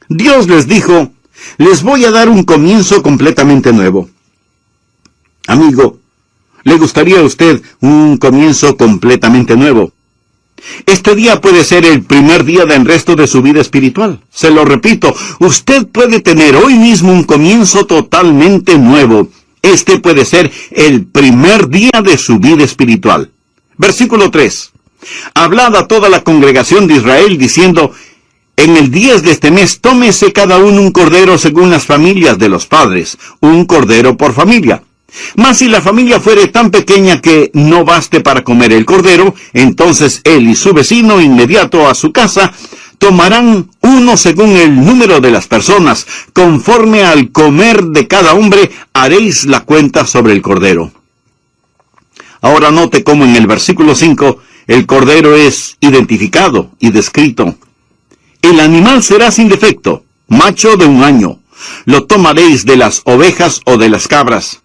Dios les dijo: les voy a dar un comienzo completamente nuevo. Amigo, ¿le gustaría a usted un comienzo completamente nuevo? Este día puede ser el primer día del resto de su vida espiritual. Se lo repito, usted puede tener hoy mismo un comienzo totalmente nuevo. Este puede ser el primer día de su vida espiritual. Versículo 3. Hablad a toda la congregación de Israel, diciendo: en el 10 de este mes tómese cada uno un cordero según las familias de los padres, un cordero por familia. Mas si la familia fuere tan pequeña que no baste para comer el cordero, entonces él y su vecino inmediato a su casa tomarán uno según el número de las personas. Conforme al comer de cada hombre, haréis la cuenta sobre el cordero. Ahora note cómo en el versículo 5 el cordero es identificado y descrito. El animal será sin defecto, macho de 1 año. Lo tomaréis de las ovejas o de las cabras.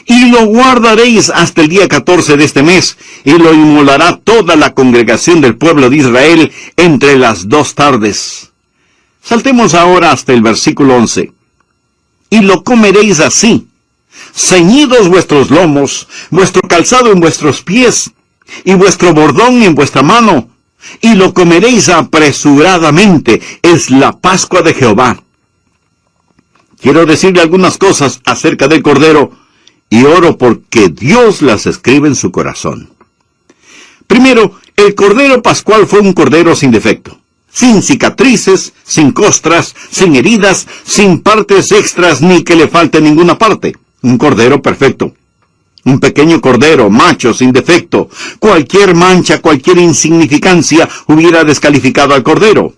Y lo guardaréis hasta el día 14 de este mes, y lo inmolará toda la congregación del pueblo de Israel entre las 2 tardes. Saltemos ahora hasta el versículo 11. Y lo comeréis así, ceñidos vuestros lomos, vuestro calzado en vuestros pies, y vuestro bordón en vuestra mano, y lo comeréis apresuradamente. Es la Pascua de Jehová. Quiero decirle algunas cosas acerca del cordero, y oro porque Dios las escribe en su corazón. Primero, el cordero pascual fue un cordero sin defecto. sin cicatrices, sin costras, sin heridas, sin partes extras ni que le falte ninguna parte. Un cordero perfecto. Un pequeño cordero, macho, sin defecto. Cualquier mancha, cualquier insignificancia hubiera descalificado al cordero.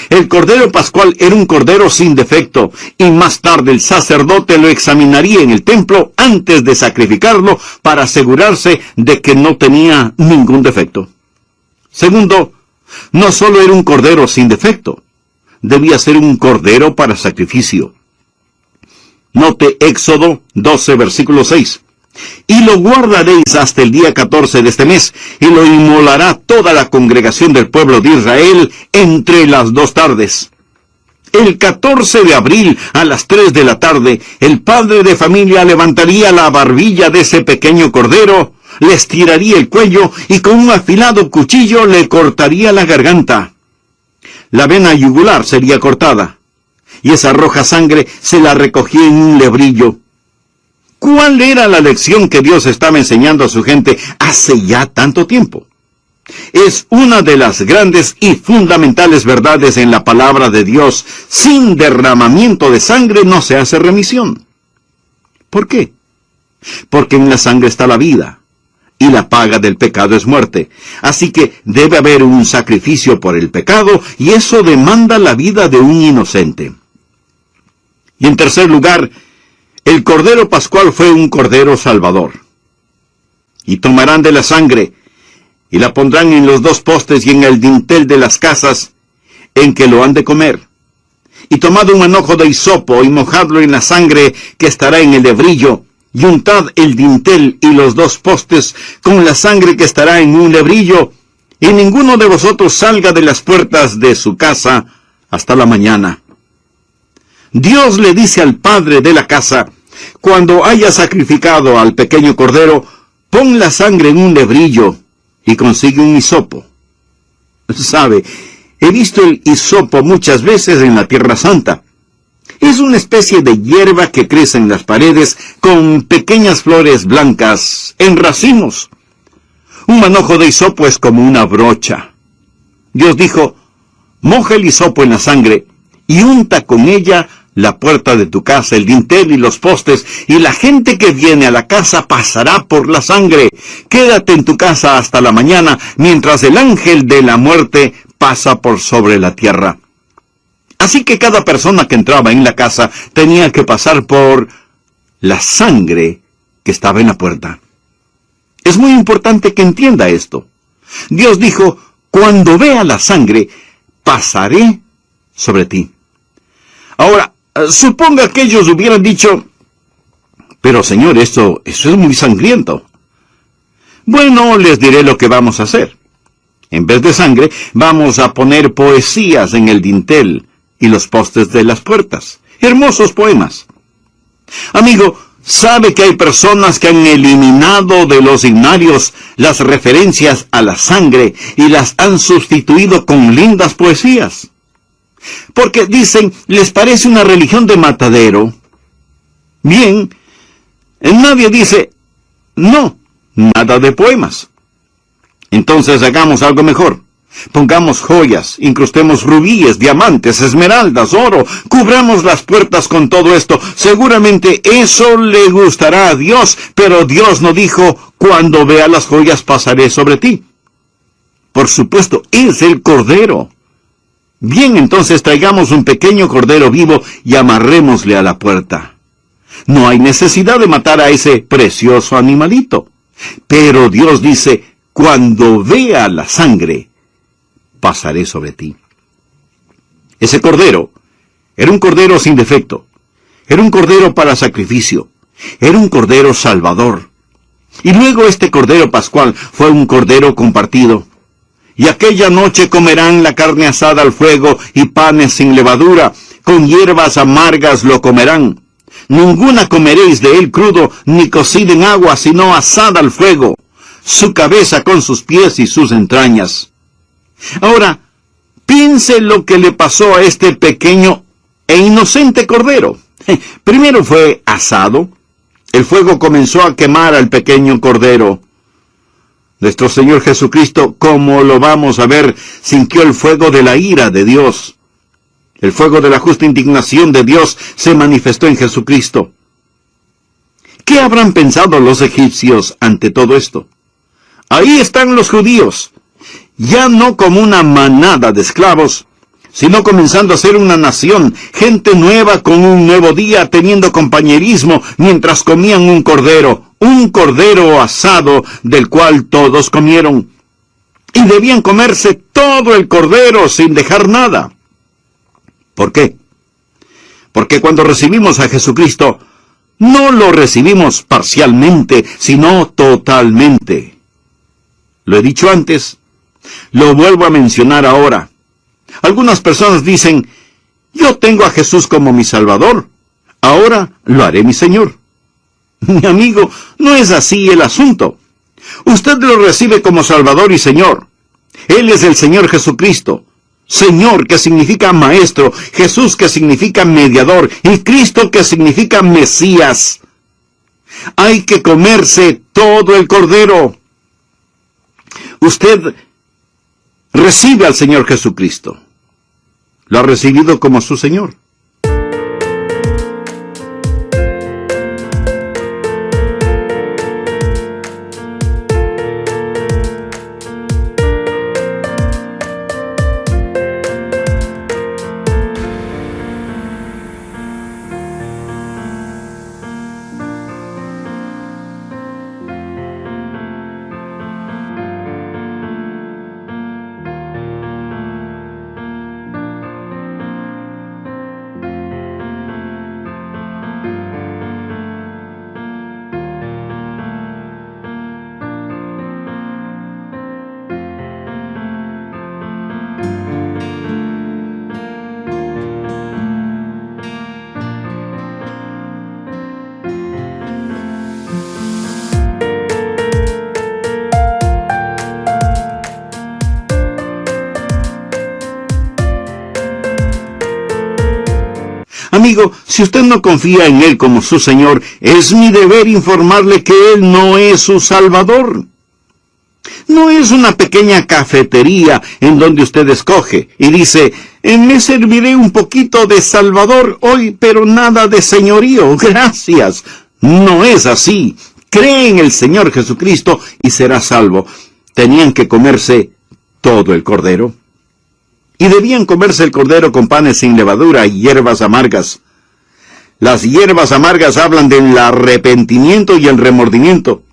El cordero pascual era un cordero sin defecto, y más tarde el sacerdote lo examinaría en el templo antes de sacrificarlo para asegurarse de que no tenía ningún defecto. Segundo, no solo era un cordero sin defecto, debía ser un cordero para sacrificio. Note Éxodo 12, versículo 6. Y lo guardaréis hasta el día 14 de este mes, y lo inmolará toda la congregación del pueblo de Israel entre las 2 tardes. El 14 de abril, a las 3 de la tarde, el padre de familia levantaría la barbilla de ese pequeño cordero, le estiraría el cuello y con un afilado cuchillo le cortaría la garganta. La vena yugular sería cortada, y esa roja sangre se la recogía en un lebrillo. ¿Cuál era la lección que Dios estaba enseñando a su gente hace ya tanto tiempo? Es una de las grandes y fundamentales verdades en la palabra de Dios. Sin derramamiento de sangre no se hace remisión. ¿Por qué? Porque en la sangre está la vida, y la paga del pecado es muerte. Así que debe haber un sacrificio por el pecado, y eso demanda la vida de un inocente. Y en tercer lugar, el cordero pascual fue un cordero salvador. Y tomarán de la sangre, y la pondrán en los 2 postes y en el dintel de las casas en que lo han de comer. Y tomad un manojo de hisopo, y mojadlo en la sangre que estará en el lebrillo, y untad el dintel y los 2 postes con la sangre que estará en un lebrillo, y ninguno de vosotros salga de las puertas de su casa hasta la mañana. Dios le dice al padre de la casa: cuando haya sacrificado al pequeño cordero, pon la sangre en un lebrillo y consigue un hisopo. Sabe, he visto el hisopo muchas veces en la Tierra Santa. Es una especie de hierba que crece en las paredes con pequeñas flores blancas en racimos. Un manojo de hisopo es como una brocha. Dios dijo: moja el hisopo en la sangre y unta con ella la puerta de tu casa, el dintel y los postes, y la gente que viene a la casa pasará por la sangre. Quédate en tu casa hasta la mañana, mientras el ángel de la muerte pasa por sobre la tierra. Así que cada persona que entraba en la casa tenía que pasar por la sangre que estaba en la puerta. Es muy importante que entienda esto. Dios dijo: cuando vea la sangre, pasaré sobre ti. Ahora, suponga que ellos hubieran dicho: pero Señor, eso es muy sangriento. Bueno, les diré lo que vamos a hacer. En vez de sangre, vamos a poner poesías en el dintel y los postes de las puertas. Hermosos poemas. Amigo, ¿sabe que hay personas que han eliminado de los himnarios las referencias a la sangre y las han sustituido con lindas poesías? Porque dicen, les parece una religión de matadero. Bien, nadie dice, no, nada de poemas. Entonces hagamos algo mejor. Pongamos joyas, incrustemos rubíes, diamantes, esmeraldas, oro, cubramos las puertas con todo esto. Seguramente eso le gustará a Dios, pero Dios no dijo: cuando vea las joyas pasaré sobre ti. Por supuesto, es el cordero. Bien, entonces traigamos un pequeño cordero vivo y amarrémosle a la puerta. No hay necesidad de matar a ese precioso animalito. Pero Dios dice: cuando vea la sangre, pasaré sobre ti. Ese cordero era un cordero sin defecto. Era un cordero para sacrificio. Era un cordero salvador. Y luego este cordero pascual fue un cordero compartido. Y aquella noche comerán la carne asada al fuego y panes sin levadura, con hierbas amargas lo comerán. Ninguna comeréis de él crudo, ni cocido en agua, sino asada al fuego, su cabeza con sus pies y sus entrañas. Ahora, piense lo que le pasó a este pequeño e inocente cordero. Primero fue asado. El fuego comenzó a quemar al pequeño cordero. Nuestro Señor Jesucristo, ¿cómo lo vamos a ver? Sintió el fuego de la ira de Dios. El fuego de la justa indignación de Dios se manifestó en Jesucristo. ¿Qué habrán pensado los egipcios ante todo esto? Ahí están los judíos, ya no como una manada de esclavos, sino comenzando a ser una nación, gente nueva con un nuevo día, teniendo compañerismo mientras comían un cordero asado del cual todos comieron. Y debían comerse todo el cordero sin dejar nada. ¿Por qué? Porque cuando recibimos a Jesucristo, no lo recibimos parcialmente, sino totalmente. Lo he dicho antes, lo vuelvo a mencionar ahora. Algunas personas dicen, yo tengo a Jesús como mi Salvador, ahora lo haré mi Señor. Mi amigo, no es así el asunto. Usted lo recibe como Salvador y Señor. Él es el Señor Jesucristo. Señor, que significa Maestro, Jesús, que significa Mediador, y Cristo, que significa Mesías. Hay que comerse todo el cordero. Usted recibe al Señor Jesucristo. ¿Lo ha recibido como su Señor? Amigo, si usted no confía en Él como su Señor, es mi deber informarle que Él no es su Salvador. No es una pequeña cafetería en donde usted escoge y dice, me serviré un poquito de Salvador hoy, pero nada de señorío, gracias. No es así. Cree en el Señor Jesucristo y será salvo. Tenían que comerse todo el cordero. Y debían comerse el cordero con panes sin levadura y hierbas amargas. Las hierbas amargas hablan del arrepentimiento y el remordimiento.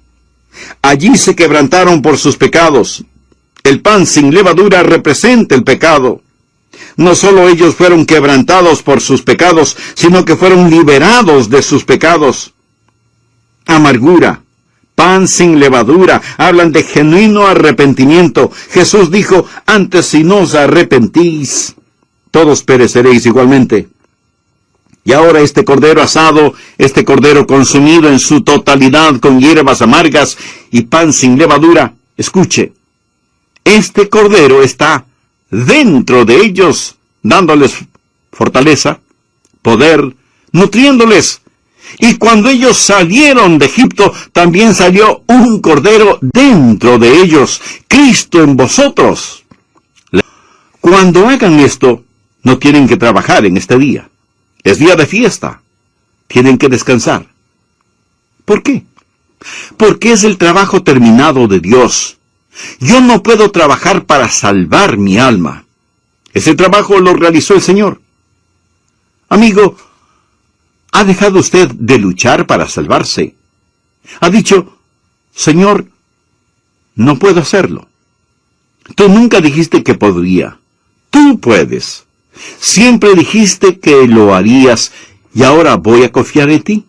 Allí se quebrantaron por sus pecados. El pan sin levadura representa el pecado. No solo ellos fueron quebrantados por sus pecados, sino que fueron liberados de sus pecados. Amargura, pan sin levadura, hablan de genuino arrepentimiento. Jesús dijo, antes si no os arrepentís, todos pereceréis igualmente. Y ahora este cordero asado, este cordero consumido en su totalidad con hierbas amargas y pan sin levadura, escuche, este cordero está dentro de ellos, dándoles fortaleza, poder, nutriéndoles. Y cuando ellos salieron de Egipto, también salió un cordero dentro de ellos, Cristo en vosotros. Cuando hagan esto, no tienen que trabajar en este día. Es día de fiesta. Tienen que descansar. ¿Por qué? Porque es el trabajo terminado de Dios. Yo no puedo trabajar para salvar mi alma. Ese trabajo lo realizó el Señor. Amigo, ¿ha dejado usted de luchar para salvarse? Ha dicho, Señor, no puedo hacerlo. Tú nunca dijiste que podría. Tú puedes. Siempre dijiste que lo harías y ahora voy a confiar en ti.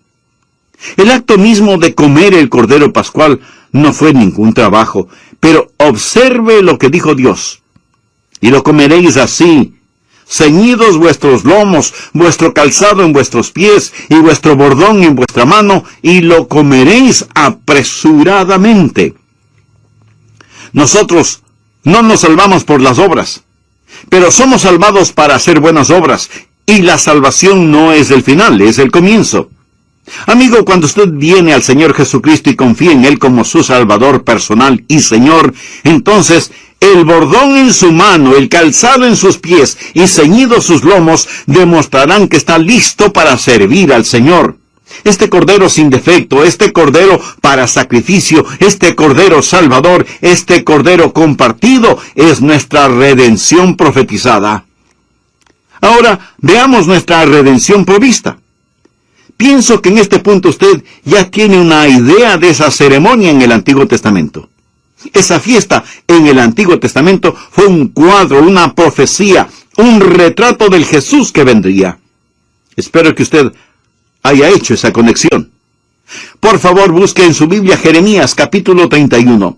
El acto mismo de comer el cordero pascual no fue ningún trabajo, pero observe lo que dijo Dios. Y lo comeréis así, ceñidos vuestros lomos, vuestro calzado en vuestros pies y vuestro bordón en vuestra mano, y lo comeréis apresuradamente. Nosotros no nos salvamos por las obras, pero somos salvados para hacer buenas obras, y la salvación no es el final, es el comienzo. Amigo, cuando usted viene al Señor Jesucristo y confía en Él como su Salvador personal y Señor, entonces el bordón en su mano, el calzado en sus pies y ceñidos sus lomos demostrarán que está listo para servir al Señor. Este Cordero sin defecto, este Cordero para sacrificio, este Cordero Salvador, este Cordero compartido es nuestra redención profetizada. Ahora, veamos nuestra redención provista. Pienso que en este punto usted ya tiene una idea de esa ceremonia en el Antiguo Testamento. Esa fiesta en el Antiguo Testamento fue un cuadro, una profecía, un retrato del Jesús que vendría. Espero que usted haya hecho esa conexión. Por favor, busque en su Biblia Jeremías capítulo 31.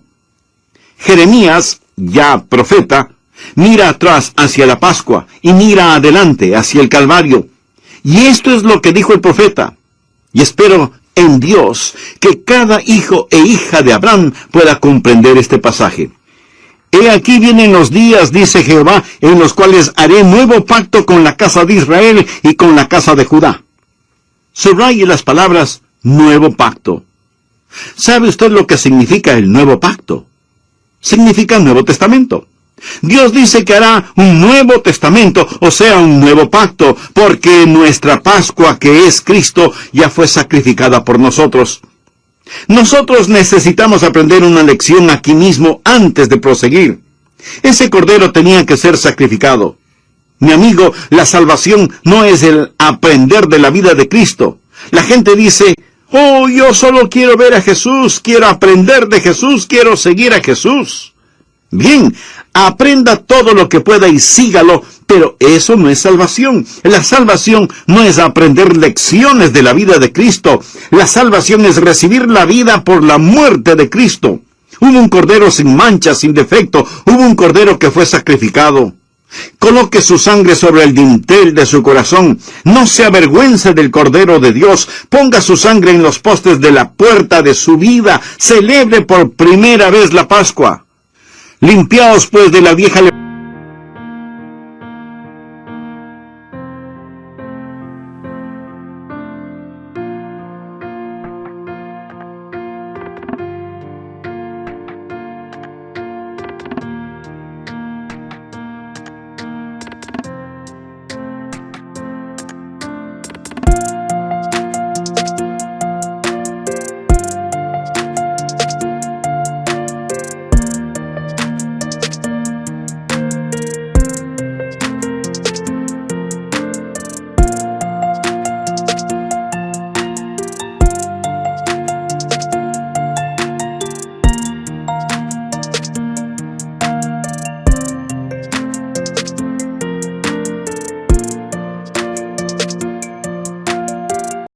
Jeremías, ya profeta, mira atrás hacia la Pascua y mira adelante hacia el Calvario. Y esto es lo que dijo el profeta. Y espero en Dios que cada hijo e hija de Abraham pueda comprender este pasaje. He aquí vienen los días, dice Jehová, en los cuales haré nuevo pacto con la casa de Israel y con la casa de Judá. Subraye las palabras nuevo pacto. ¿Sabe usted lo que significa el nuevo pacto? Significa Nuevo Testamento. Dios dice que hará un nuevo testamento, o sea, un nuevo pacto, porque nuestra Pascua, que es Cristo, ya fue sacrificada por nosotros. Nosotros necesitamos aprender una lección aquí mismo antes de proseguir. Ese cordero tenía que ser sacrificado. Mi amigo, la salvación no es el aprender de la vida de Cristo. La gente dice, oh, yo solo quiero ver a Jesús, quiero aprender de Jesús, quiero seguir a Jesús. Bien, aprenda todo lo que pueda y sígalo, pero eso no es salvación. La salvación no es aprender lecciones de la vida de Cristo. La salvación es recibir la vida por la muerte de Cristo. Hubo un cordero sin mancha, sin defecto. Hubo un cordero que fue sacrificado. Coloque su sangre sobre el dintel de su corazón. No se avergüence del Cordero de Dios. Ponga su sangre en los postes de la puerta de su vida. Celebre por primera vez la Pascua. Limpiaos pues de la vieja